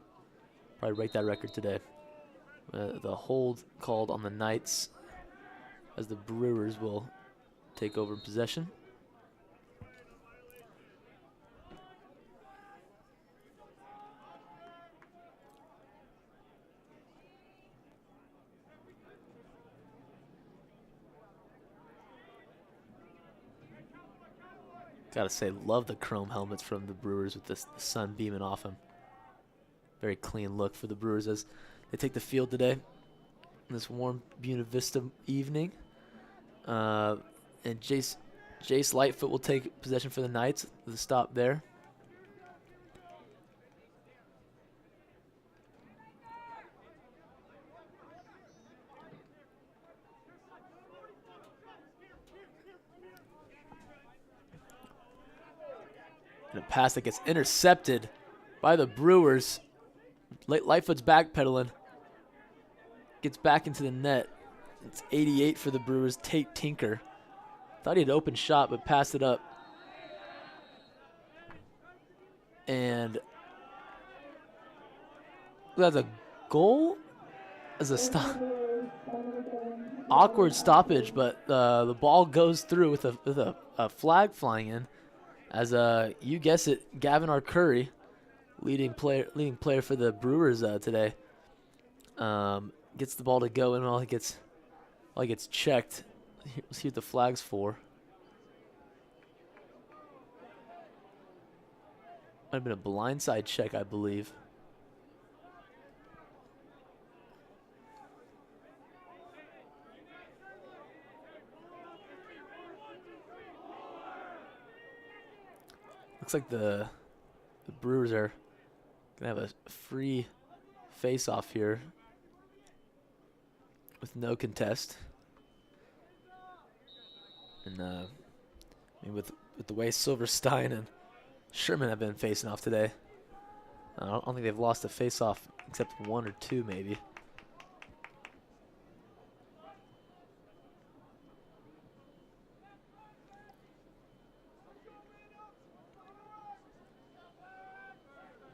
B: probably break that record today. The hold called on the Knights as the Brewers will take over possession. Gotta say, love the chrome helmets from the Brewers with the sun beaming off them. Very clean look for the Brewers as they take the field today in this warm Buena Vista evening. And Jace Lightfoot will take possession for the Knights with a stop there. And a pass that gets intercepted by the Brewers. Lightfoot's backpedaling. Gets back into the net. It's 88 for the Brewers. Tate Tinker. Thought he had open shot, but passed it up. And that's a goal? As a stop. Awkward stoppage, but the ball goes through with a flag flying in. As you guess it, Gavin Arcuri, leading player for the Brewers today, gets the ball to go in while he gets checked. Let's see what the flag's for. Might have been a blindside check, I believe. Looks like the Brewers are gonna have a free face-off here with no contest. And with the way Silverstein and Sherman have been facing off today, I don't think they've lost a face-off except 1 or 2 maybe.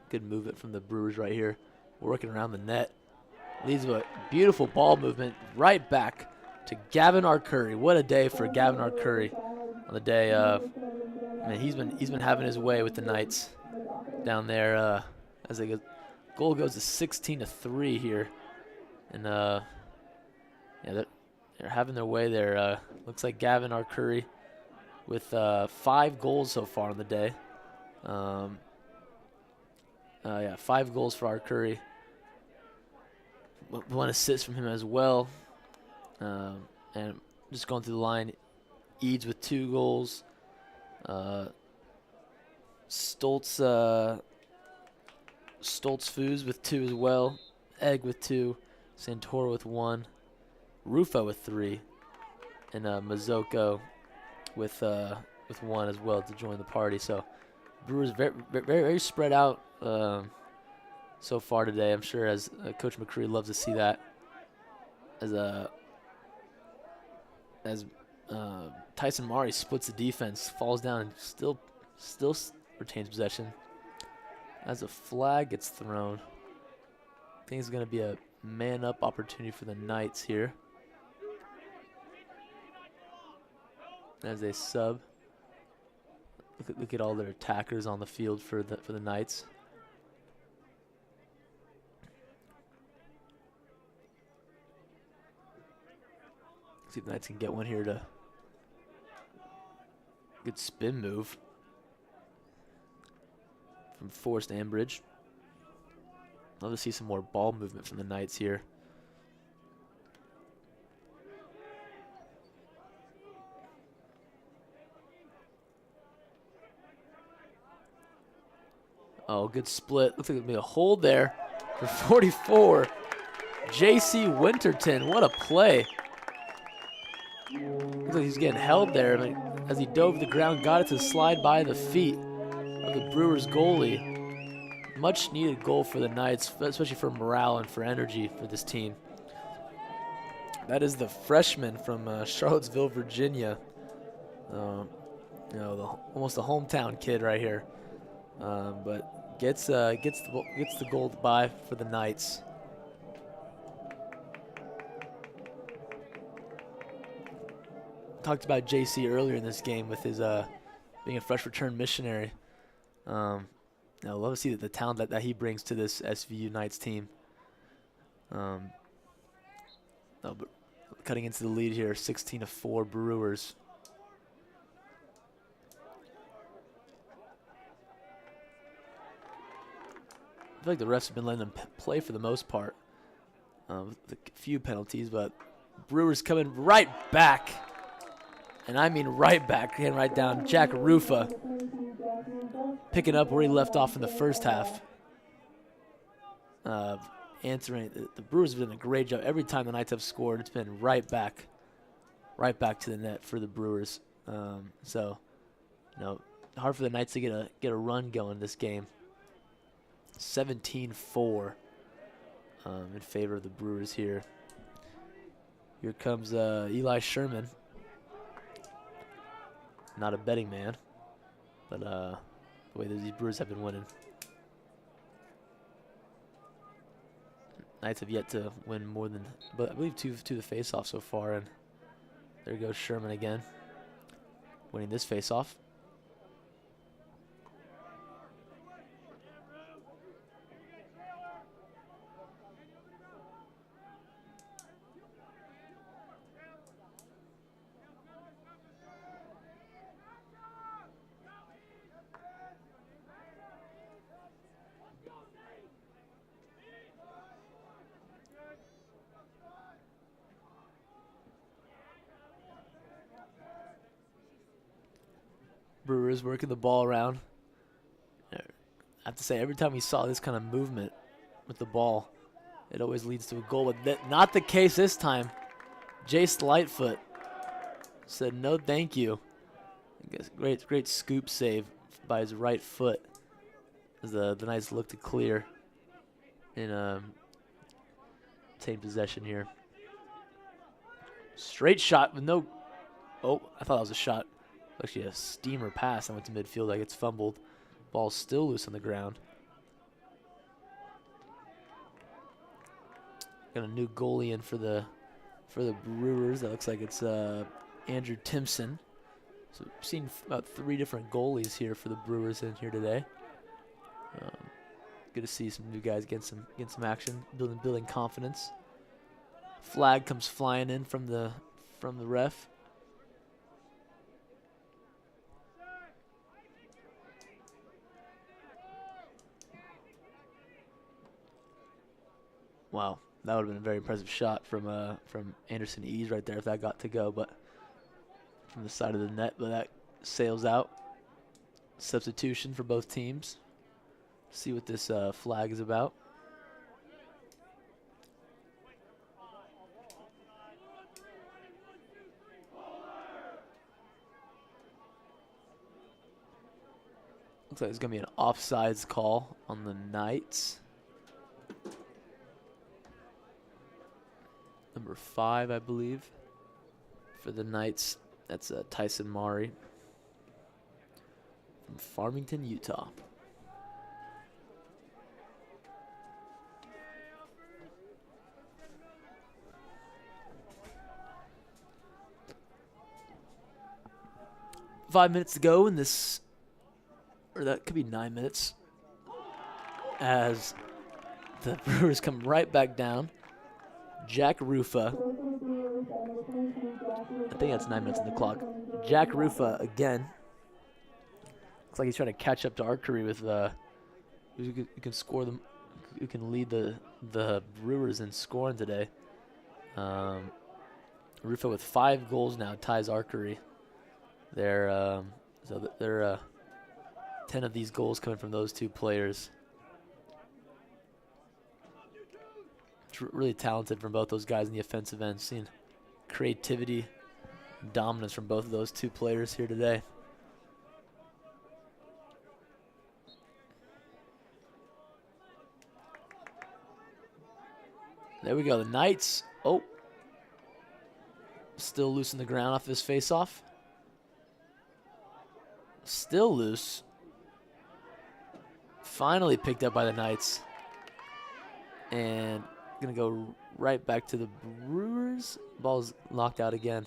B: Good movement from the Brewers right here, working around the net. Leads with a beautiful ball movement right back to Gavin Arcuri. What a day for Gavin Arcuri on the day. Man, he's been having his way with the Knights down there as they go. Goal goes to 16-3 here, and yeah, they're having their way there. Looks like Gavin Arcuri with 5 goals so far on the day. Yeah, 5 goals for Arcuri. 1 assist from him as well. And just going through the line, Eads with 2 goals. Stoltz Foos with 2 as well. Egg with 2. Santoro with 1. Rufo with 3. And Mazoko with 1 as well to join the party. So Brewers very spread out so far today. I'm sure as Coach McCree loves to see that. As Tyson Mari splits the defense, falls down, and still retains possession. as a flag gets thrown. I think it's going to be a man-up opportunity for the Knights here. As they sub. Look at all their attackers on the field for the Knights. See if the Knights can get one here to good spin move from Forrest Ambridge. Love to see some more ball movement from the Knights here. Oh, good split. Looks like there'll be a hold there for 44. J.C. Winterton, what a play. Looks like he's getting held there. I mean, as he dove to the ground, got it to slide by the feet of the Brewers goalie. Much needed goal for the Knights, especially for morale and for energy for this team. That is the freshman from Charlottesville, Virginia. You know, almost a hometown kid right here. But gets the goal by for the Knights. Talked about JC earlier in this game with his being a fresh return missionary. I love to see the talent that he brings to this SVU Knights team. But cutting into the lead here, 16-4 Brewers. I feel like the refs have been letting them play for the most part. With a few penalties, but Brewers coming right back. And I mean right back, getting right down. Jack Rufa picking up where he left off in the first half. Answering, the Brewers have done a great job. Every time the Knights have scored, it's been right back to the net for the Brewers. So, you know, hard for the Knights to get a run going this game. 17-4 in favor of the Brewers here. Here comes Eli Sherman. Not a betting man, but the way these Brewers have been winning. Knights have yet to win more than, but I believe two the face-off so far, and there goes Sherman again, winning this face-off. Brewers working the ball around. I have to say, every time we saw this kind of movement with the ball, it always leads to a goal. But not the case this time. Jace Lightfoot said no thank you. I guess great scoop save by his right foot as the Knights look to clear in take possession here. Straight shot with no... Oh, I thought that was a shot. Actually a steamer pass. I went to midfield. Like it's fumbled. Ball's still loose on the ground. Got a new goalie in for the Brewers. That looks like it's Andrew Timpson. So we've seen about 3 different goalies here for the Brewers in here today. Good to see some new guys getting some action, building confidence. Flag comes flying in from the ref. Wow, that would have been a very impressive shot from Anderson Ease right there if that got to go, but from the side of the net, but that sails out. Substitution for both teams. See what this flag is about. Looks like it's going to be an offsides call on the Knights. Number 5, I believe, for the Knights. That's Tyson Maury from Farmington, Utah. 5 minutes to go in this, or that could be 9 minutes, as the Brewers come right back down. Jack Rufa, I think that's 9 minutes on the clock. Jack Rufa again. Looks like he's trying to catch up to Archery with who can score them, who can lead the Brewers in scoring today. Rufa with 5 goals now ties Archery. They're 10 of these goals coming from those 2 players. It's really talented from both those guys in the offensive end. Seeing creativity, dominance from both of those 2 players here today. There we go. The Knights. Oh. Still loose in the ground off this face-off. Still loose. Finally picked up by the Knights. And going to go right back to the Brewers. Ball's knocked out again.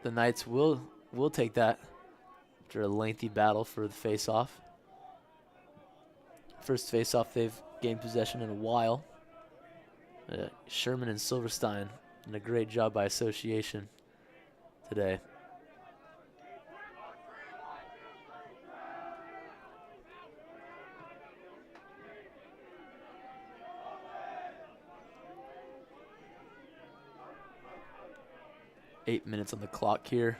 B: The Knights will take that after a lengthy battle for the face-off. First face-off they've gained possession in a while. Sherman and Silverstein did a great job by association today. Eight minutes on the clock here.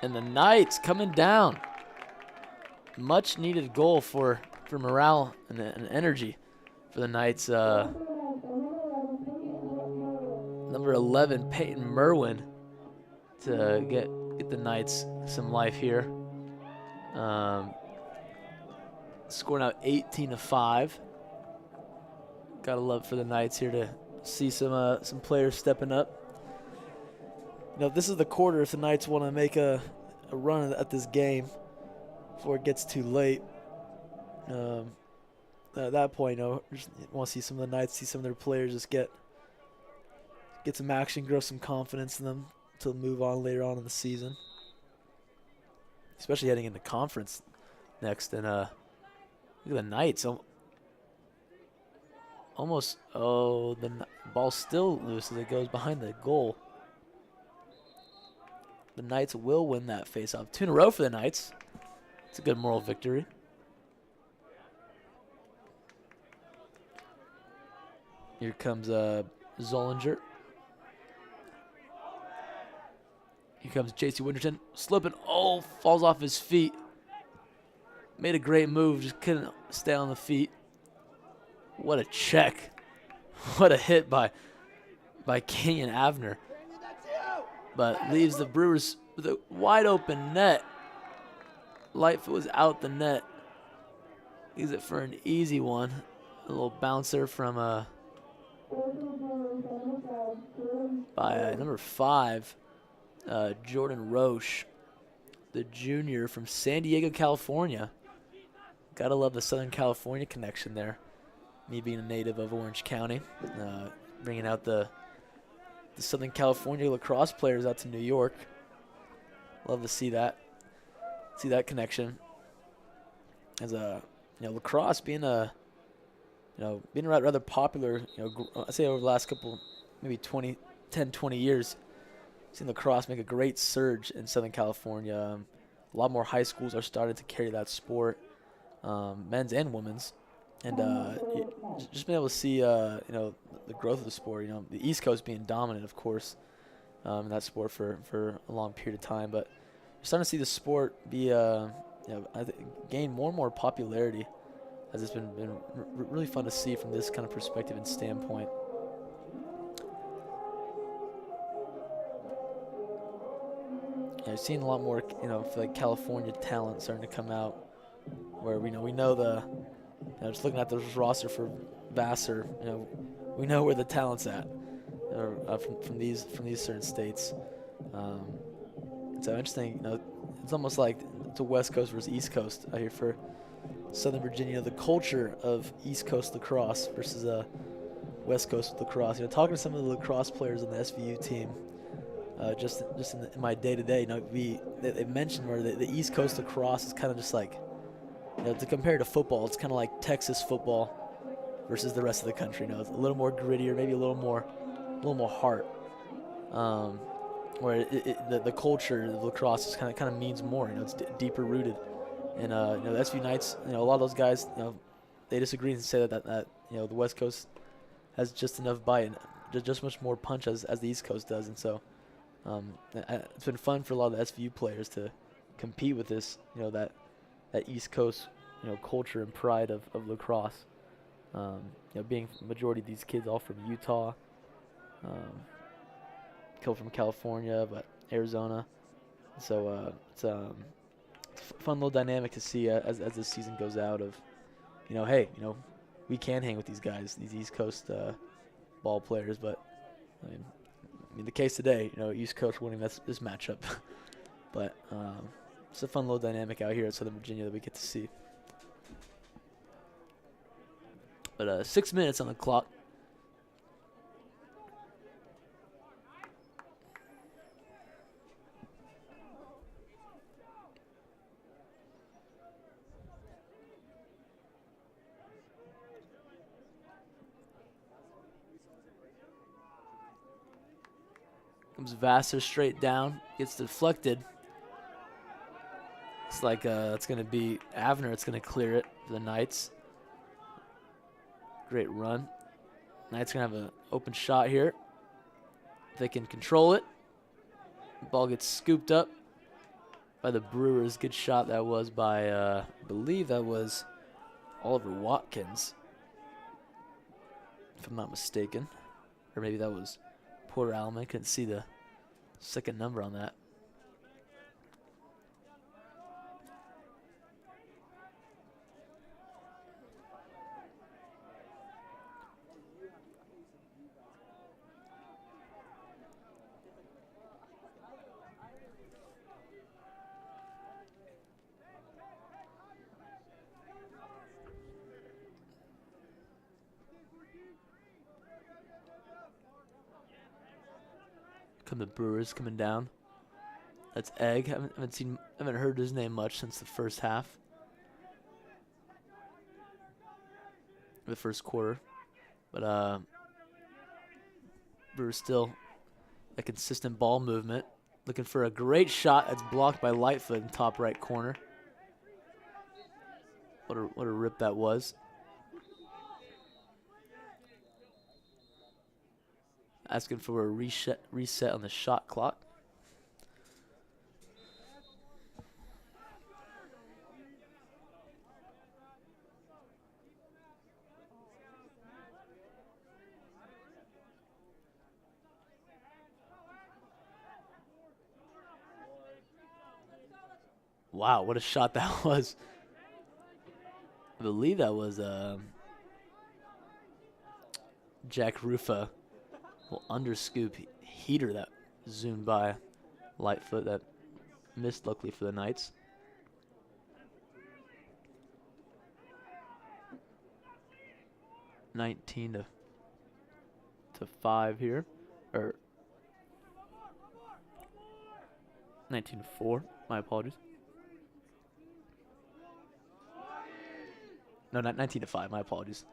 B: And the Knights coming down. Much needed goal for morale and energy for the Knights. Number 11, Peyton Merwin, to get the Knights some life here. Scoring out 18-5. Gotta love for the Knights here to see some players stepping up. You know, this is the quarter if the Knights want to make a run at this game before it gets too late. At that point, you know, just want to see some of the Knights, see some of their players just get some action, grow some confidence in them to move on later on in the season. Especially heading into conference next. And look at the Knights. Almost, the ball's still loose as it goes behind the goal. The Knights will win that face-off. 2 in a row for the Knights. It's a good moral victory. Here comes Zollinger. Here comes J.C. Winterton. Slipping. Oh, falls off his feet. Made a great move. Just couldn't stay on the feet. What a check. What a hit by Kenyon Avner. But leaves the Brewers with a wide open net. Lightfoot was out the net. Leaves it for an easy one. A little bouncer from by number 5, Jordan Roche, the junior from San Diego, California. Gotta love the Southern California connection there. Me being a native of Orange County, bringing out the Southern California lacrosse players out to New York. Love to see that connection. As lacrosse being rather popular. I say over the last couple, maybe 10, 20 years, seen lacrosse make a great surge in Southern California. A lot more high schools are starting to carry that sport, men's and women's. And just being able to see, the growth of the sport. The East Coast being dominant, of course, in that sport for a long period of time. But you're starting to see the sport be, gain more and more popularity, as it's been really fun to see from this kind of perspective and standpoint. I've seen a lot more, California talent starting to come out, where we know just looking at the roster for Vassar, we know where the talent's at from these certain states. So interesting. It's almost like it's a West Coast versus East Coast out here for Southern Virginia, the culture of East Coast lacrosse versus West Coast lacrosse. Talking to some of the lacrosse players on the SVU team, just in my day to day, they mentioned where the East Coast lacrosse is kind of just like, to compare to football, it's kind of like Texas football versus the rest of the country. It's a little more grittier, maybe a little more heart. Where the culture of lacrosse is kind of means more. It's deeper rooted. And the SVU Knights, a lot of those guys, they disagree and say that the West Coast has just enough bite and just much more punch as the East Coast does. And so it's been fun for a lot of the SVU players to compete with this, that East Coast, culture and pride of lacrosse. Being majority of these kids all from Utah, come from California, but Arizona. So it's a fun little dynamic to see as this season goes out of, hey, we can hang with these guys, these East Coast ball players. But I mean, the case today, East Coast winning this matchup. But it's a fun little dynamic out here at Southern Virginia that we get to see. But 6 minutes on the clock. Comes Vassar straight down, gets deflected. It's like it's going to be Avner. It's going to clear it for the Knights. Great run. Knights going to have an open shot here. They can control it. The ball gets scooped up by the Brewers. Good shot that was by, I believe that was Oliver Watkins, if I'm not mistaken. Or maybe that was Porter Allen. I couldn't see the second number on that. Come the Brewers coming down. That's Egg. Haven't heard his name much since the first half. The first quarter. But Brewers still a consistent ball movement. Looking for a great shot that's blocked by Lightfoot in top right corner. What a rip that was. Asking for a reset on the shot clock. Wow, what a shot that was. I believe that was Jack Rufa. Well, underscoop heater that zoomed by Lightfoot that missed luckily for the Knights. $19 to 5 here, or 19 to 4. My apologies. No, not 19 to 5. My apologies.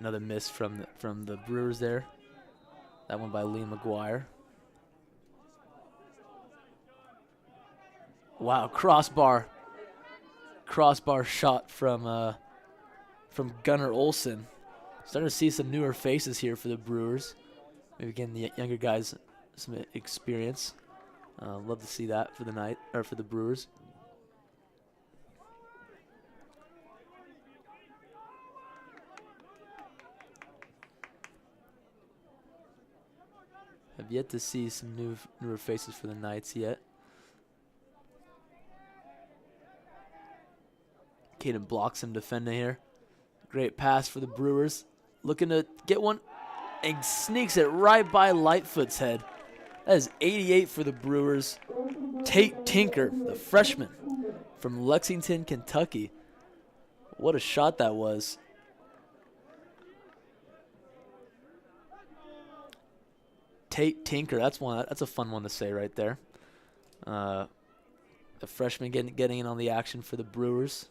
B: Another miss from the Brewers there. That one by Liam McGuire. Wow, crossbar shot from Gunnar Olsen. Starting to see some newer faces here for the Brewers. Maybe getting the younger guys some experience. Love to see that for the Brewers. Have yet to see some newer faces for the Knights yet. Caden blocks him defending here. Great pass for the Brewers. Looking to get one and sneaks it right by Lightfoot's head. That is 88 for the Brewers. Tate Tinker, the freshman from Lexington, Kentucky. What a shot that was. Tate Tinker, that's a fun one to say right there. The freshman getting in on the action for the Brewers.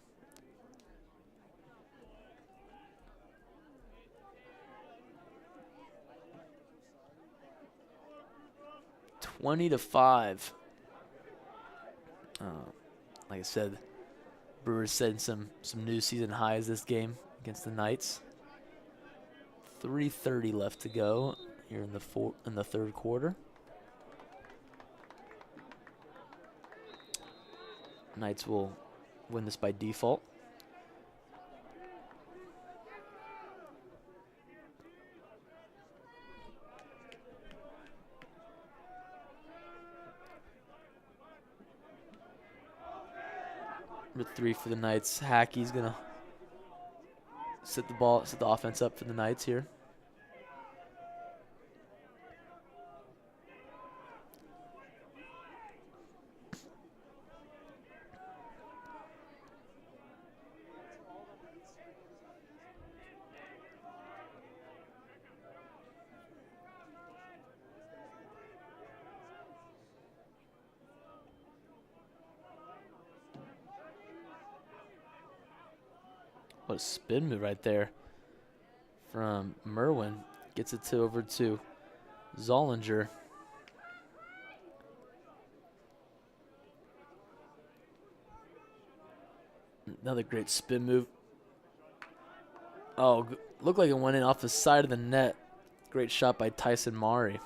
B: (20-5). Like I said, Brewers setting some new season highs this game against the Knights. 3:30 left to go here in the third quarter. Knights will win this by default. Number 3 for the Knights. Hackey's gonna set the offense up for the Knights here. What a spin move right there from Merwin. Gets it over to Zollinger. Another great spin move. Oh, looked like it went in off the side of the net. Great shot by Tyson Mari.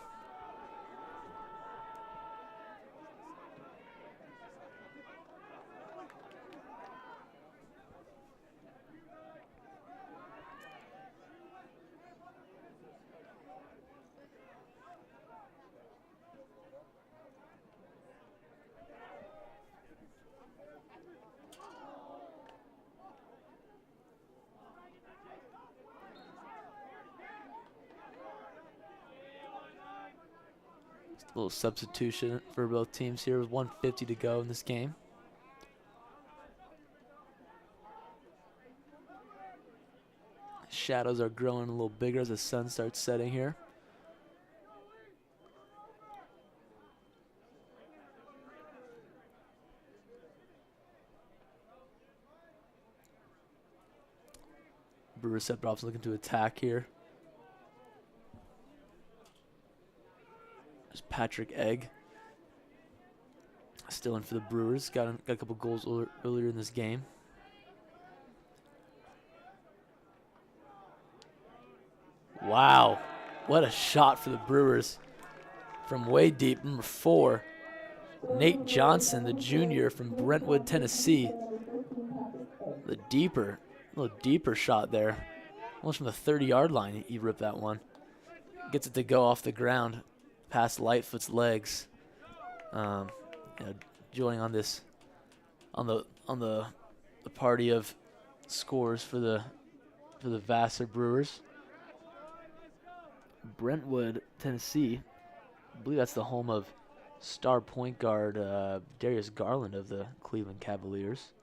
B: A little substitution for both teams here with 1:50 to go in this game. Shadows are growing a little bigger as the sun starts setting here. Brewers Sephiroth's looking to attack here. There's Patrick Egg. Still in for the Brewers. Got a couple goals earlier in this game. Wow. What a shot for the Brewers. From way deep, number 4. Nate Johnson, the junior from Brentwood, Tennessee. A little deeper shot there. Almost from the 30-yard line, he ripped that one. Gets it to go off the ground past Lightfoot's legs. Joining on this, on the party of scores for the Vassar Brewers. Brentwood, Tennessee. I believe that's the home of star point guard Darius Garland of the Cleveland Cavaliers.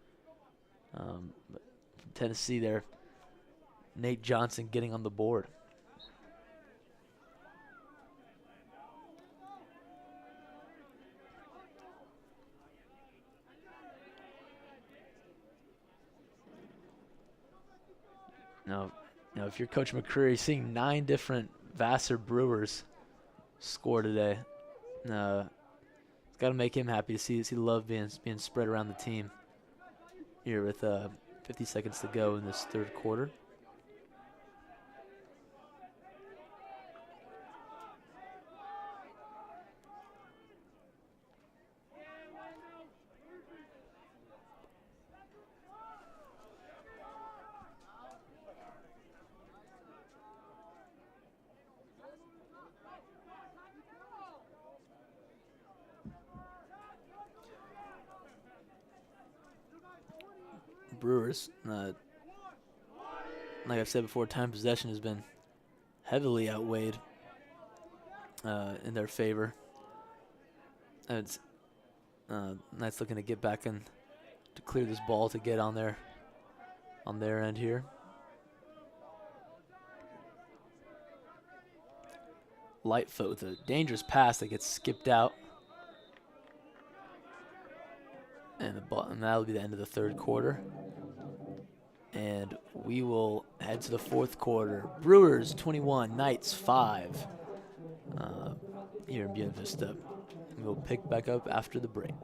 B: But from Tennessee there, Nate Johnson getting on the board. Now, if you're Coach McCreary, seeing 9 different Vassar Brewers score today, it's got to make him happy to see the love being spread around the team here with 50 seconds to go in this third quarter. Brewers, like I've said before, time possession has been heavily outweighed in their favor. And it's Knights looking to get back in to clear this ball to get on their end here. Lightfoot with a dangerous pass that gets skipped out. And that'll be the end of the third quarter. And we will head to the fourth quarter. Brewers 21, Knights 5 here in Buena Vista. And we'll pick back up after the break.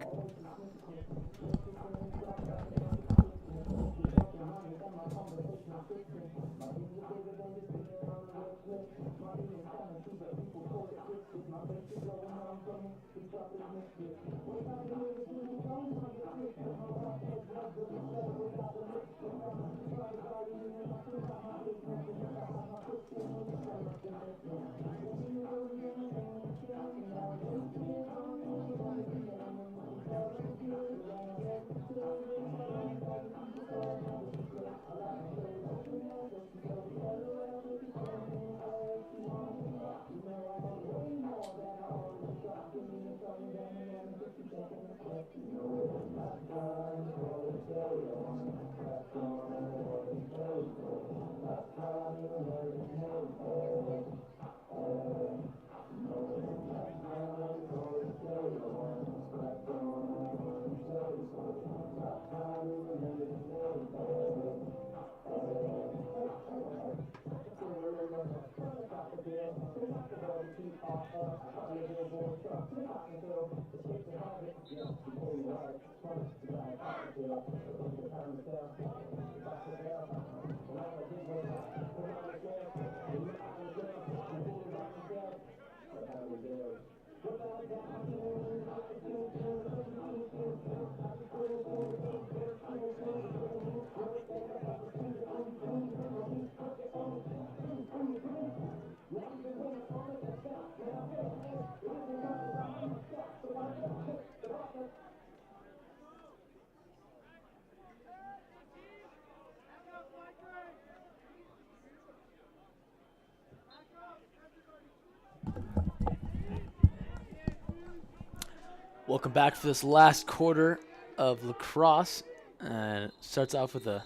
B: Welcome back for this last quarter of lacrosse. And it starts off with a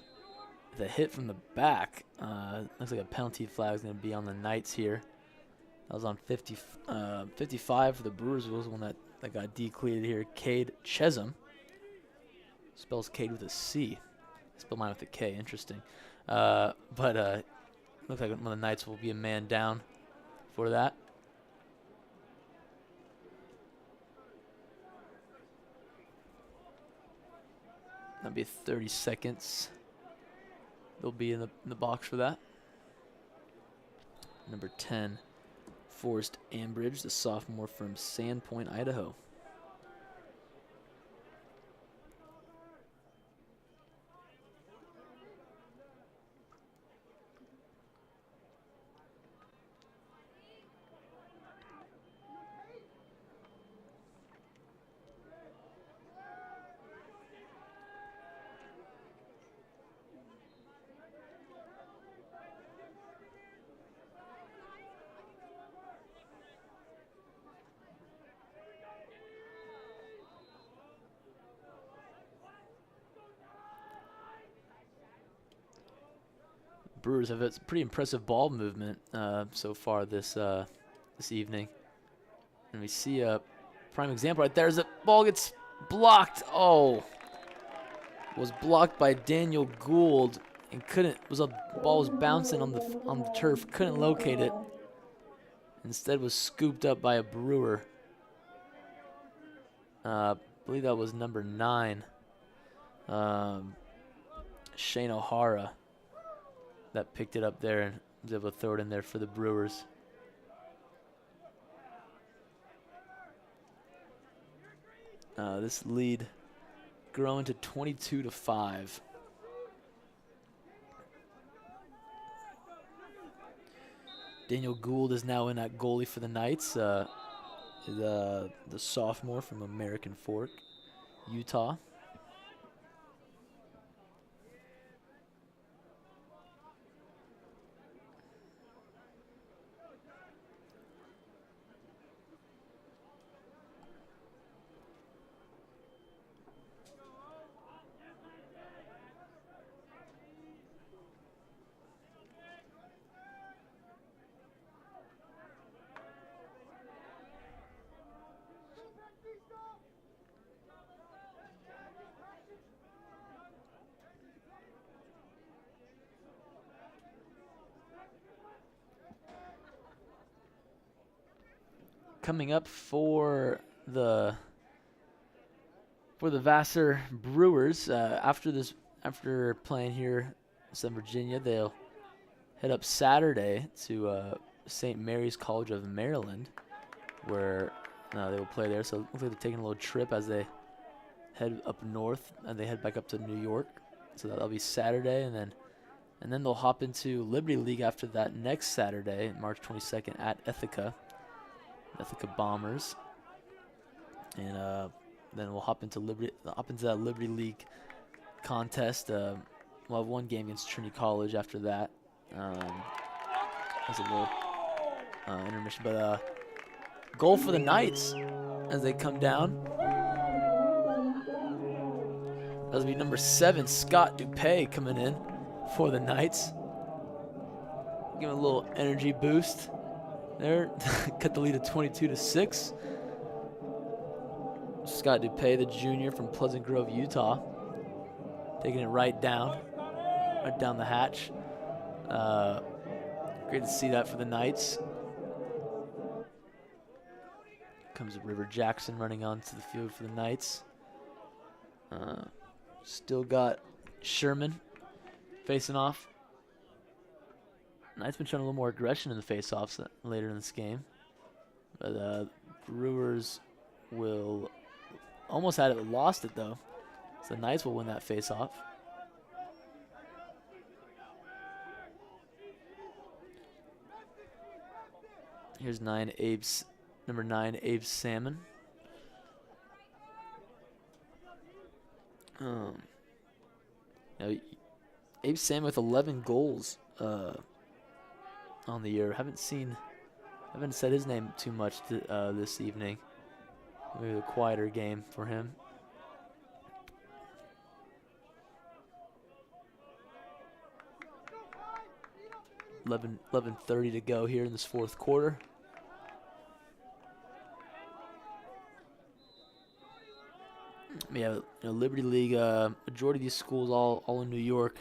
B: hit from the back. Looks like a penalty flag is going to be on the Knights here. That was on 55 for the Brewers. Was the one that got decleared here. Cade Chesum. Spells Cade with a C. Spell mine with a K. Interesting. But looks like one of the Knights will be a man down for that. That'll be 30 seconds. They'll be in the box for that. Number 10, Forrest Ambridge, the sophomore from Sandpoint, Idaho. Brewers have a pretty impressive ball movement so far this evening, and we see a prime example right there as the ball gets blocked. Oh, was blocked by Daniel Gould and ball was bouncing on the turf, couldn't locate it. Instead, was scooped up by a Brewer. I believe that was number 9, Shane O'Hara. That picked it up there and was able to throw it in there for the Brewers. This lead growing to 22-5. Daniel Gould is now in at goalie for the Knights. The sophomore from American Fork, Utah. coming up for the Vassar Brewers, after playing here in Southern Virginia, they'll head up Saturday to St. Mary's College of Maryland, where they will play there. So it looks like they're taking a little trip as they head up north, and they head back up to New York. So that'll be Saturday, and then they'll hop into Liberty League after that next Saturday, March 22nd, at Ithaca Bombers, and then we'll hop into that Liberty League contest. We'll have one game against Trinity College after that. That's a little intermission, but goal for the Knights as they come down. That'll be number 7, Scott Dupay, coming in for the Knights. Give him a little energy boost there. Cut the lead to 22-6. Scott Dupay, the junior from Pleasant Grove, Utah, taking it right down the hatch. Great to see that for the Knights. Comes River Jackson running onto the field for the Knights. Still got Sherman facing off. Knights been showing a little more aggression in the face-offs later in this game. But Brewers will almost had it, lost it though. So the Knights will win that face-off. Here's number 9, Abe Salmon. Abe Salmon with 11 goals on the year. Haven't said his name too much this evening. Maybe a quieter game for him. $11:30 to go here in this fourth quarter. Yeah, Liberty League, majority of these schools all in New York.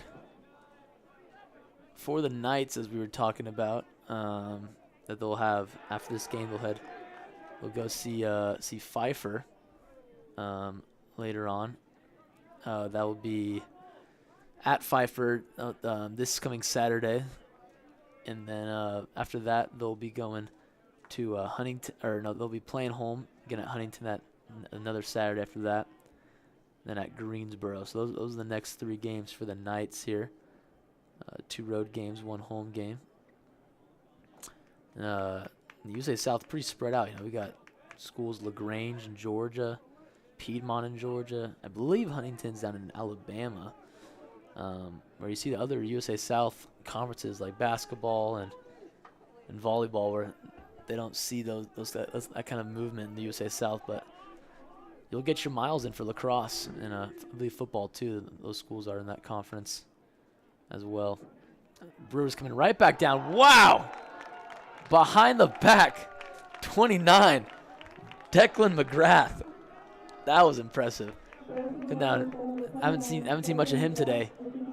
B: For the Knights, as we were talking about, that they'll have after this game, they'll go see Pfeiffer later on. That will be at Pfeiffer this coming Saturday, and then after that they'll be going to Huntington, or no, they'll be playing home again at Huntington that another Saturday after that. Then at Greensboro. So those are the next 3 games for the Knights here. 2 road games, 1 home game. The USA South pretty spread out. We got schools LaGrange in Georgia, Piedmont in Georgia. I believe Huntington's down in Alabama. Where you see the other USA South conferences like basketball and volleyball, where they don't see that kind of movement in the USA South, but you'll get your miles in for lacrosse and I believe football too. Those schools are in that conference as well. Brewers coming right back down. Wow! Behind the back, 29, Declan McGrath. That was impressive. Come down. I haven't seen much of him today.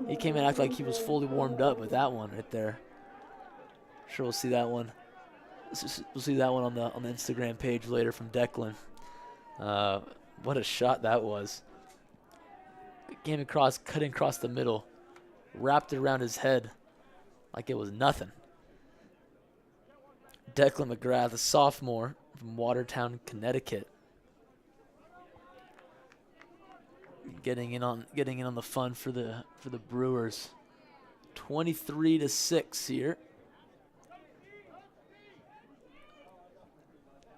B: He came in acting like he was fully warmed up with that one right there. Sure, we'll see that one. We'll see that one on the Instagram page later from Declan. What a shot that was. Came across, cutting across the middle, wrapped it around his head like it was nothing. Declan McGrath, a sophomore from Watertown, Connecticut, getting in on the fun for the Brewers. 23-6 here.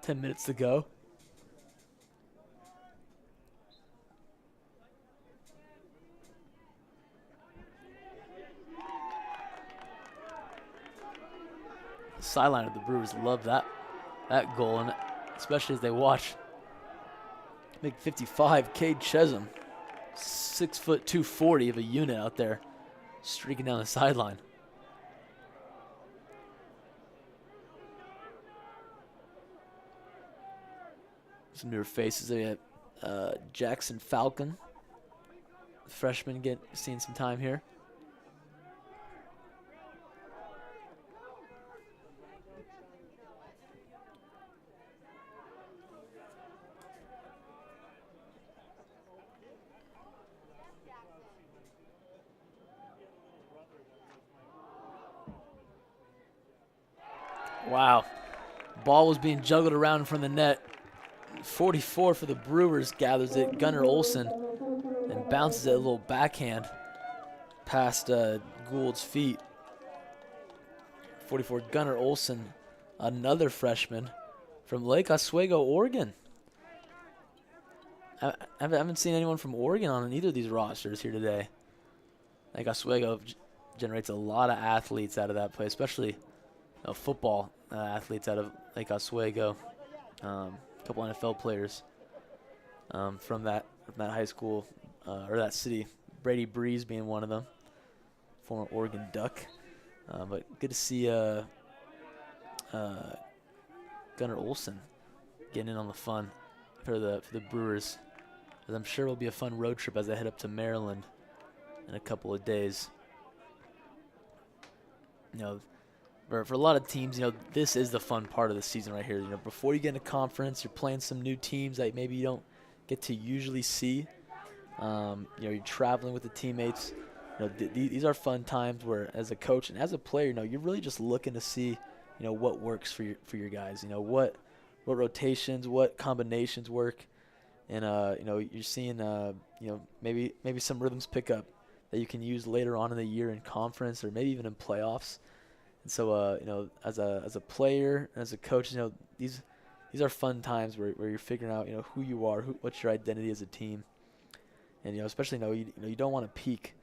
B: 10 minutes to go. The sideline of the Brewers love that goal, and especially as they watch big 55 Cade Chesum, 6'2", 240 of a unit out there, streaking down the sideline. Some newer faces. They have Jackson Falcon, freshman, seeing some time here. Wow. Ball was being juggled around in front of the net. 44 for the Brewers gathers it. Gunnar Olsen and bounces it a little backhand past Gould's feet. 44 Gunnar Olsen, another freshman from Lake Oswego, Oregon. I haven't seen anyone from Oregon on either of these rosters here today. Lake Oswego generates a lot of athletes out of that place, especially football athletes out of Lake Oswego. A couple NFL players from that high school or that city. Brady Breeze being one of them, former Oregon Duck. But good to see Gunnar Olsen getting in on the fun for the Brewers. As I'm sure it will be a fun road trip as they head up to Maryland in a couple of days. You know, for a lot of teams, you know, this is the fun part of the season right here. You know, before you get into conference, you're playing some new teams that maybe you don't get to usually see. You know, you're traveling with the teammates. You know, these are fun times where, as a coach and as a player, you know, you're really just looking to see, you know, what works for your guys. You know, what rotations, what combinations work, and you know, you're seeing you know, maybe some rhythms pick up that you can use later on in the year in conference or maybe even in playoffs. And so, you know, as a player and as a coach, you know, these are fun times where you're figuring out, you know, who you are, what's your identity as a team, and you know, especially you don't want to peak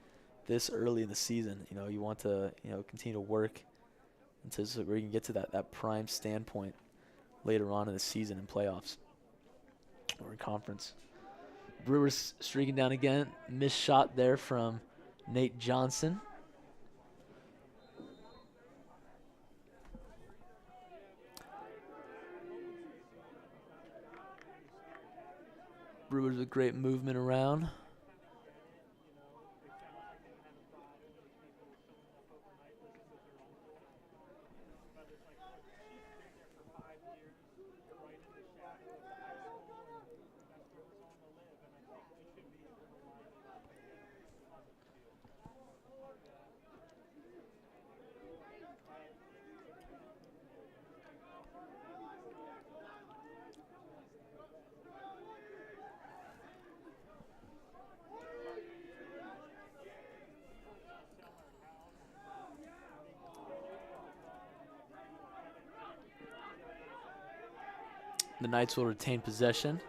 B: this early in the season. You know, you want to, you know, continue to work until so where you can get to that prime standpoint later on in the season in playoffs or in conference. Brewers streaking down again. Missed shot there from Nate Johnson. Brewers with great movement around. The Knights will retain possession.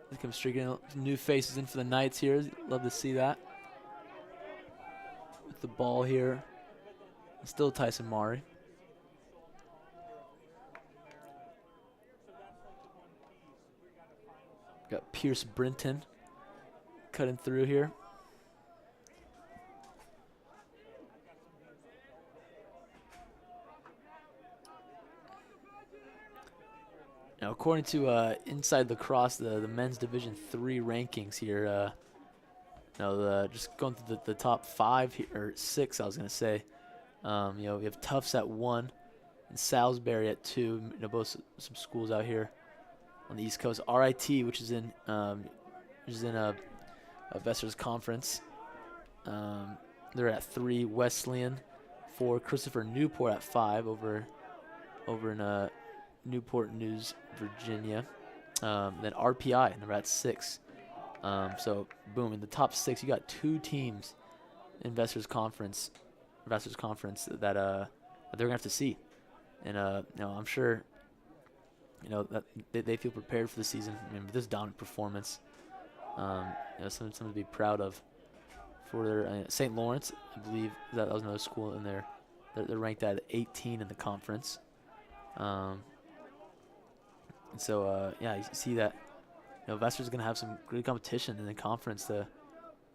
B: They come streaking new faces in for the Knights here. Love to see that. With the ball here, still Tyson Maury. Got Pierce Brinton cutting through here. Now, according to Inside Lacrosse, the men's Division III rankings here, you know, just going through the top 5 here, or 6, I was going to say. You know, we have Tufts at 1 and Salisbury at 2. You know, both some schools out here on the East Coast. RIT, which is in a Vassar's conference. They're at 3. Wesleyan 4. Christopher Newport at 5 over in Newport News, Virginia. Then RPI, and they're at 6. So, boom, in the top 6, you got 2 teams in Vassar's conference that they're gonna have to see, and you know, I'm sure, you know, that they feel prepared for the season. I mean, with this dominant performance, you know, something to be proud of. For their St. Lawrence, I believe that was another school in there. They're ranked at 18 in the conference. And so, yeah, you see that, you know, Vassar's going to have some great competition in the conference to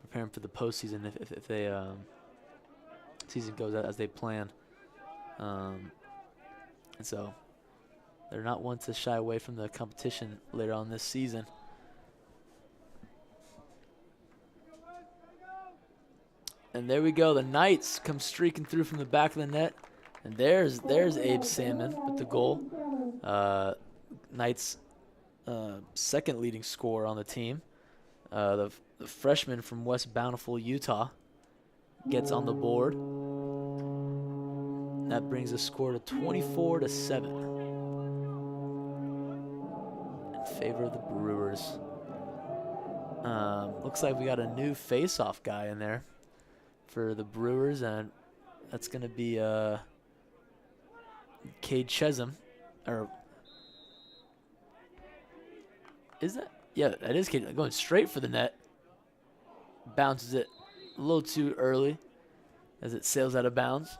B: prepare them for the postseason if they season goes as they plan. And so they're not one to shy away from the competition later on this season. And there we go. The Knights come streaking through from the back of the net. And there's Abe Salmon with the goal. Knights' second leading scorer on the team. The freshman from West Bountiful, Utah, gets on the board. That brings the score to 24-7 in favor of the Brewers. Looks like we got a new face-off guy in there for the Brewers, and that's going to be Cade Chesum. Or is that? Yeah, that is Cade. Going straight for the net. Bounces it a little too early as it sails out of bounds.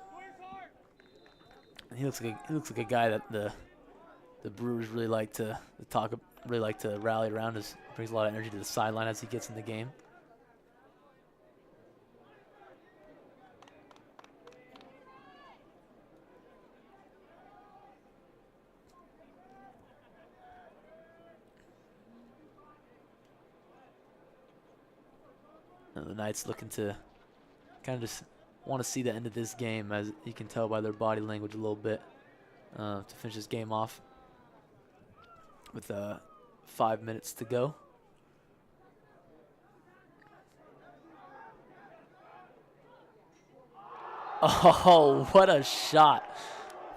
B: And he looks like a guy that the Brewers really like to rally around. Brings a lot of energy to the sideline as he gets in the game. And the Knights looking to kind of just want to see the end of this game, as you can tell by their body language a little bit, to finish this game off with 5 minutes to go. Oh, what a shot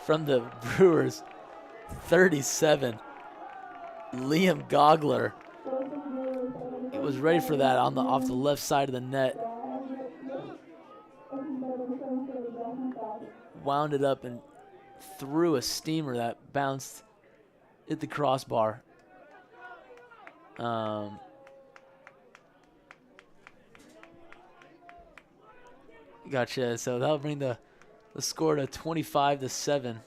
B: from the Brewers. 37. Liam Gogler. He was ready for that off the left side of the net. Wound it up and threw a steamer that bounced, hit the crossbar. Gotcha. So that'll bring the score to 25-7.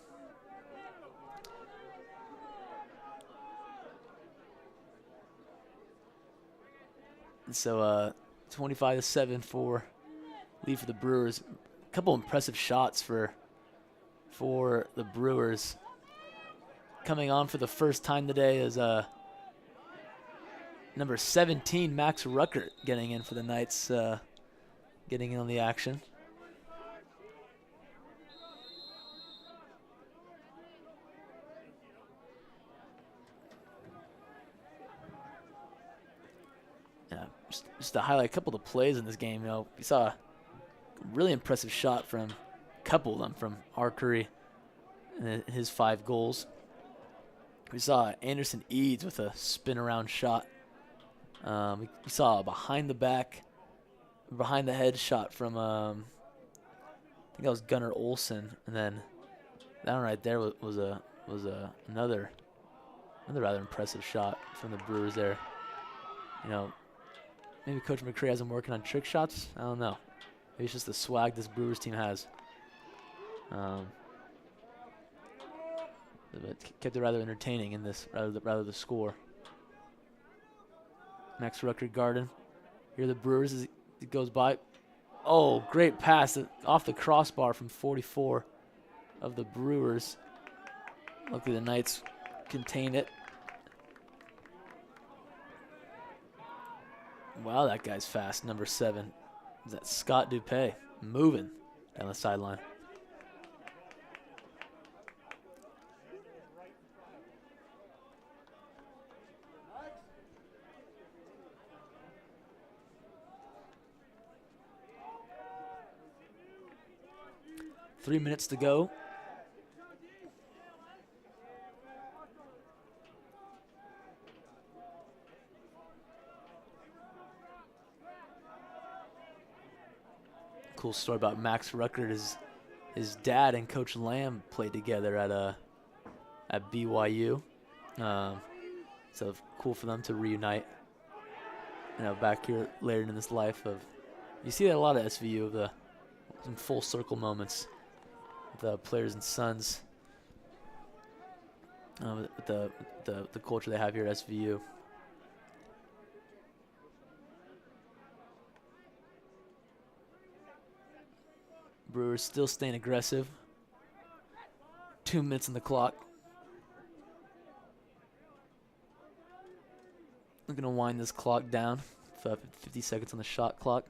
B: And so 25-7 for lead for the Brewers. A couple impressive shots for the Brewers. Coming on for the first time today is number 17, Max Ruckert, getting in for the Knights, getting in on the action. Yeah, just to highlight a couple of the plays in this game, we saw a really impressive shot from a couple of them from R. Curry and his 5 goals. We saw Anderson Eads with a spin around shot. We saw a behind the head shot from I think that was Gunnar Olsen, and then that one right there was another rather impressive shot from the Brewers there. Maybe Coach McCray has him working on trick shots. I don't know. Maybe it's just the swag this Brewers team has. But kept it rather entertaining in this, rather the score. Max Rucker Garden. Here the Brewers as it goes by. Oh, great pass off the crossbar from 44 of the Brewers. Luckily the Knights contain it. Wow, that guy's fast. Number 7. Is that Scott Dupay moving down the sideline? Three minutes to go. Cool story about Max Ruckert is his dad and Coach Lamb played together at BYU. So cool for them to reunite. Back here later in this life you see that a lot of SVU of some full circle moments. The players and sons, with the culture they have here at SVU. Brewers still staying aggressive. 2 minutes on the clock. I'm gonna wind this clock down. 50 seconds on the shot clock.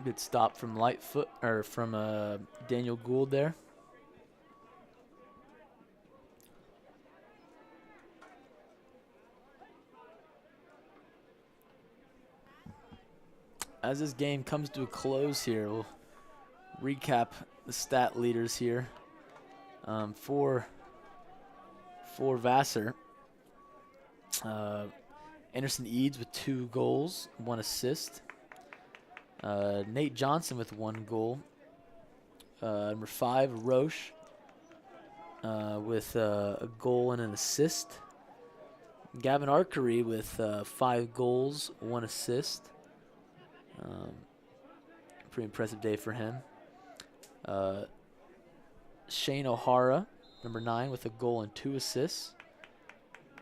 B: Good stop from Lightfoot, or from Daniel Gould there. As this game comes to a close here, we'll recap the stat leaders here. For Vassar, Anderson Eads with 2 goals, 1 assist. Nate Johnson with 1 goal. Number 5, Roche, with a goal and an assist. Gavin Archery with 5 goals, 1 assist. Pretty impressive day for him. Shane O'Hara, number 9, with a goal and 2 assists.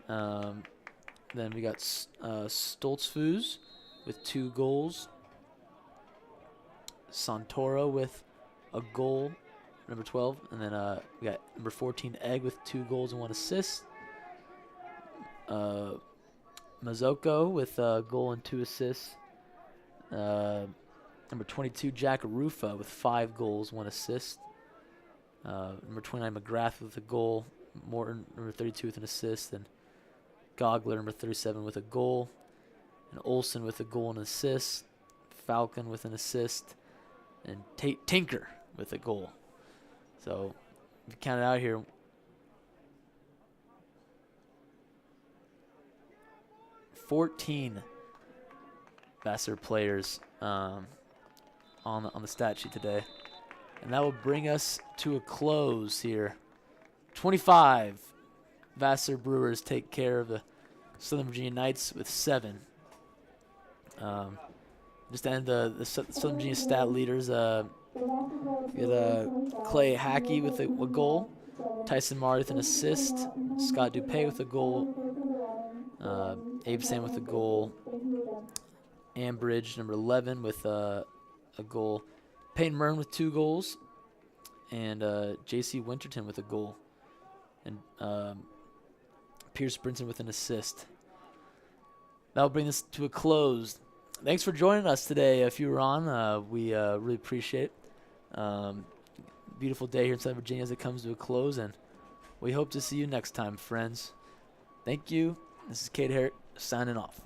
B: Then we got Stoltzfus with 2 goals. Santoro with a goal, number 12. And then we got number 14, Egg, with 2 goals and 1 assist. Mazzocco with a goal and 2 assists. Number 22, Jack Rufa with 5 goals, 1 assist. Number 29, McGrath with a goal. Morton, number 32, with an assist. And Gogler, number 37, with a goal. And Olsen with a goal and an assist. Falcon with an assist. And Tinker with a goal. So, if you count it out here, 14 Vassar players on the stat sheet today. And that will bring us to a close here. 25 Vassar Brewers take care of the Southern Virginia Knights with 7. Just to end the Southern Virginia stat leaders, we had Clay Hackey with a goal, Tyson Marr with an assist, Scott Dupay with a goal, Abe Sam with a goal, Ambridge, number 11, with a goal, Peyton Murn with 2 goals, and J.C. Winterton with a goal, and Pierce Brinson with an assist. That'll bring this to a close. Thanks for joining us today. If you were on, we really appreciate it. Beautiful day here in Southern Virginia as it comes to a close, and we hope to see you next time, friends. Thank you. This is Kate Herrick signing off.